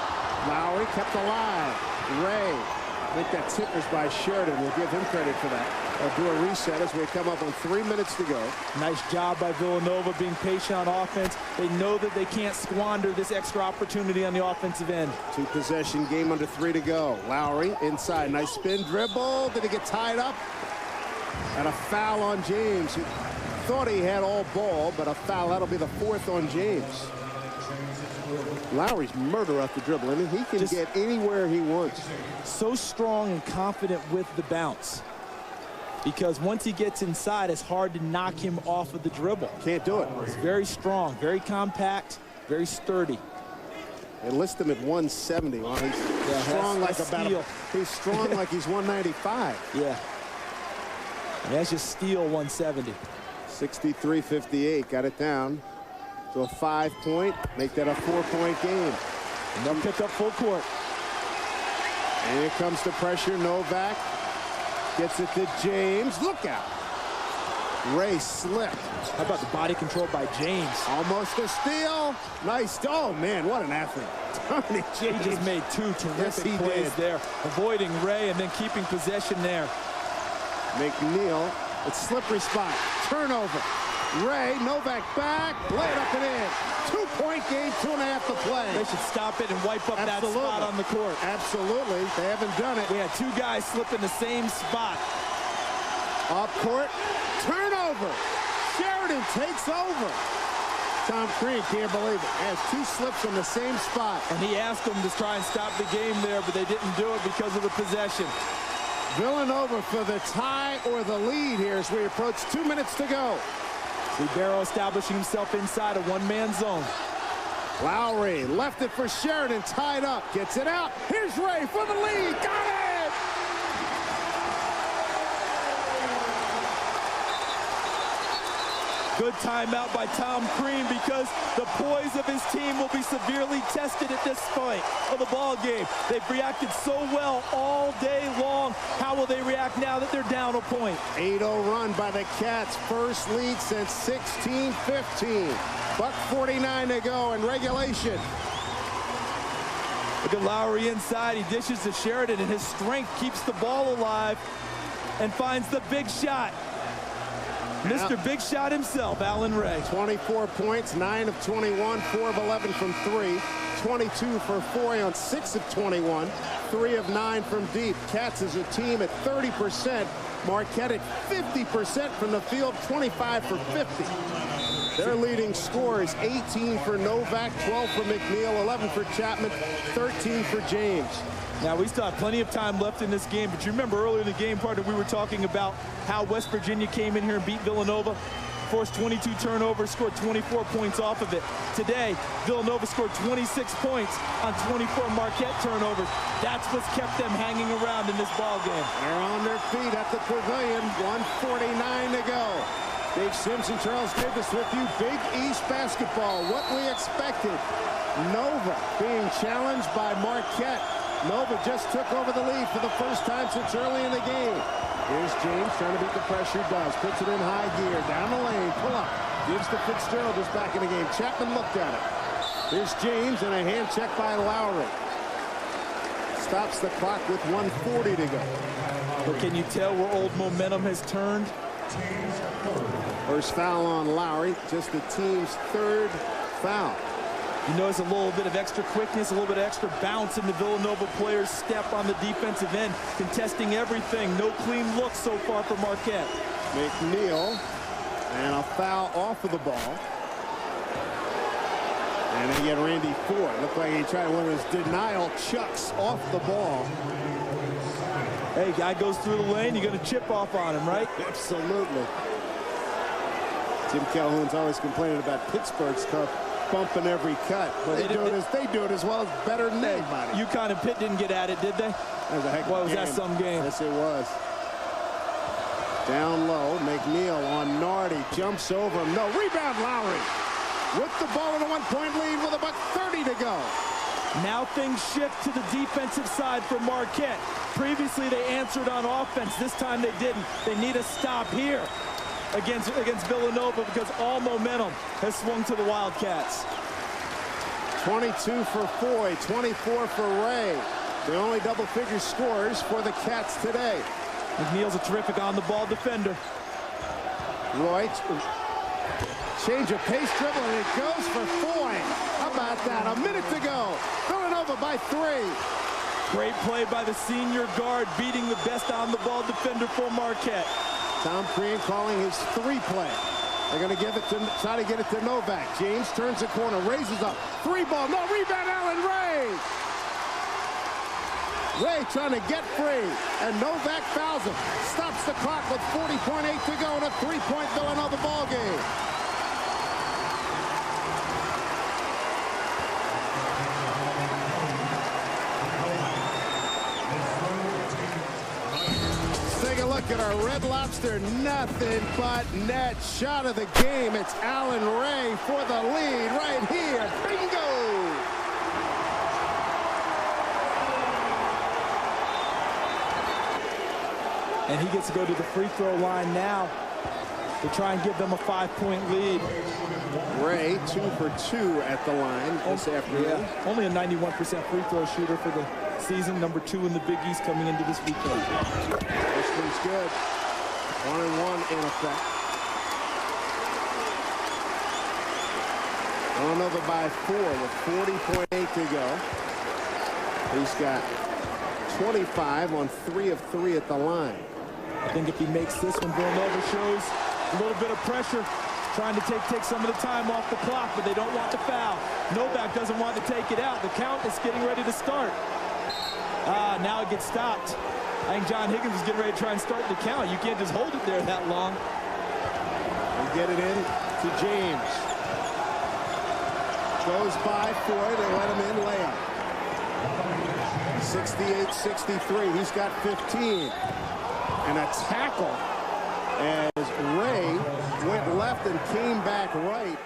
Lowry kept alive. Ray. I think that tip was by Sheridan. We'll give him credit for that. They'll do a reset as we come up on 3 minutes to go. Nice job by Villanova being patient on offense. They know that they can't squander this extra opportunity on the offensive end. 2-possession game, under 3 to go. Lowry inside. Nice spin dribble. Did he get tied up? And a foul on James. He thought he had all ball, but a foul. That'll be the 4th on James. Lowry's murder off the dribble. I mean, he can get anywhere he wants. So strong and confident with the bounce. Because once he gets inside, it's hard to knock him off of the dribble. Can't do it. He's very strong, very compact, very sturdy. They list him at 170. Well, he's strong like he's strong like he's 195. Yeah. And that's just steel 170. 63-58. Got it down to a 5-point. Make that a 4-point game. And they'll pick up full court. And here comes the pressure. Novak gets it to James. Look out. Ray slipped. How about the body control by James? Almost a steal. Nice. Oh, man, what an athlete. Tony James. He just made 2 terrific plays there. Avoiding Ray and then keeping possession there. McNeil. It's slippery spot. Turnover. Ray, Novak back. Lay it up and in. 2-point game, 2.5 to play. They should stop it and wipe up that spot on the court. Absolutely. They haven't done it. We had 2 guys slip in the same spot. Up court. Turnover. Sheridan takes over. Tom Crean can't believe it. Has 2 slips in the same spot. And he asked them to try and stop the game there, but they didn't do it because of the possession. Villanova for the tie or the lead here as we approach 2 minutes to go. See Barrow establishing himself inside a one-man zone. Lowry left it for Sheridan, tied up, gets it out. Here's Ray for the lead, got it! Good timeout by Tom Crean, because the poise of his team will be severely tested at this point of the ball game. They've reacted so well all day long. How will they react now that they're down a point? 8-0 run by the Cats, first lead since 16-15. Buck 49 to go in regulation. Look at Lowry inside. He dishes to Sheridan, and his strength keeps the ball alive and finds the big shot. Mr. Big Shot himself, Allen Ray. 24 points, 9 of 21, 4 of 11 from 3, 22 for Foy on 6 of 21, 3 of 9 from deep. Cats as a team at 30%, Marquette at 50% from the field, 25 for 50. Their leading scorers, 18 for Novak, 12 for McNeil, 11 for Chapman, 13 for James. Now, we still have plenty of time left in this game, but you remember earlier in the game, partner, we were talking about how West Virginia came in here and beat Villanova, forced 22 turnovers, scored 24 points off of it. Today, Villanova scored 26 points on 24 Marquette turnovers. That's what's kept them hanging around in this ball game. They're on their feet at the pavilion, 1:49 to go. Dave Sims and Charles Davis with you. Big East basketball, what we expected. Nova being challenged by Marquette. Nova just took over the lead for the first time since early in the game. Here's James trying to beat the pressure. Does. Puts it in high gear. Down the lane. Pull up. Gives to Fitzgerald, who's back in the game. Chapman looked at it. Here's James and a hand check by Lowry. Stops the clock with 1:40 to go. But can you tell where old momentum has turned? First foul on Lowry. Just the team's third foul. You notice a little bit of extra quickness, a little bit of extra bounce in the Villanova players' step on the defensive end, contesting everything. No clean look so far for Marquette. McNeil, and a foul off of the ball. And they get Randy Ford. Looked like he tried one of his denial chucks off the ball. Hey, guy goes through the lane, you're going to chip off on him, right? Absolutely. Tim Calhoun's always complaining about Pittsburgh's bumping every cut, but they do it as well as better than anybody. UConn and Pitt didn't get at it, did they? That was a heck of a game. Was that some game? Yes, it was. Down low, McNeil on Nardi, jumps over him. No, rebound Lowry. With the ball in a one-point lead with about 30 to go. Now things shift to the defensive side for Marquette. Previously they answered on offense. This time they didn't. They need a stop here against Villanova, because all momentum has swung to the Wildcats. 22 for Foy, 24 for Ray. The only double-figure scores for the Cats today. McNeil's a terrific on-the-ball defender. Roy, change of pace dribble, and it goes for Foy. How about that? A minute to go. Villanova by 3. Great play by the senior guard, beating the best on-the-ball defender for Marquette. Tom Crean calling his 3-play. They're going to try to get it to Novak. James turns the corner, raises up. 3-ball, no rebound, Allen Ray. Ray trying to get free, and Novak fouls him. Stops the clock with 40.8 to go in a 3-point Villanova ball game. Look at our Red Lobster, nothing but net shot of the game. It's Allen Ray for the lead right here. Bingo! And he gets to go to the free throw line now to try and give them a 5-point lead. Ray 2 for 2 at the line this afternoon. Yeah, only a 91% free throw shooter for the season, number 2 in the Big East coming into this weekend. This one's good. 1-1 in effect. Villanova by 4 with 40.8 to go. He's got 25 on 3 of 3 at the line. I think if he makes this one, Villanova shows a little bit of pressure, trying to take some of the time off the clock, but they don't want the foul. Novak doesn't want to take it out. The count is getting ready to start. Now it gets stopped. I think John Higgins is getting ready to try and start the count. You can't just hold it there that long. And get it in to James. Goes by Foy. They let him in. Layup. 68-63. He's got 15. And a tackle as Ray went left and came back right.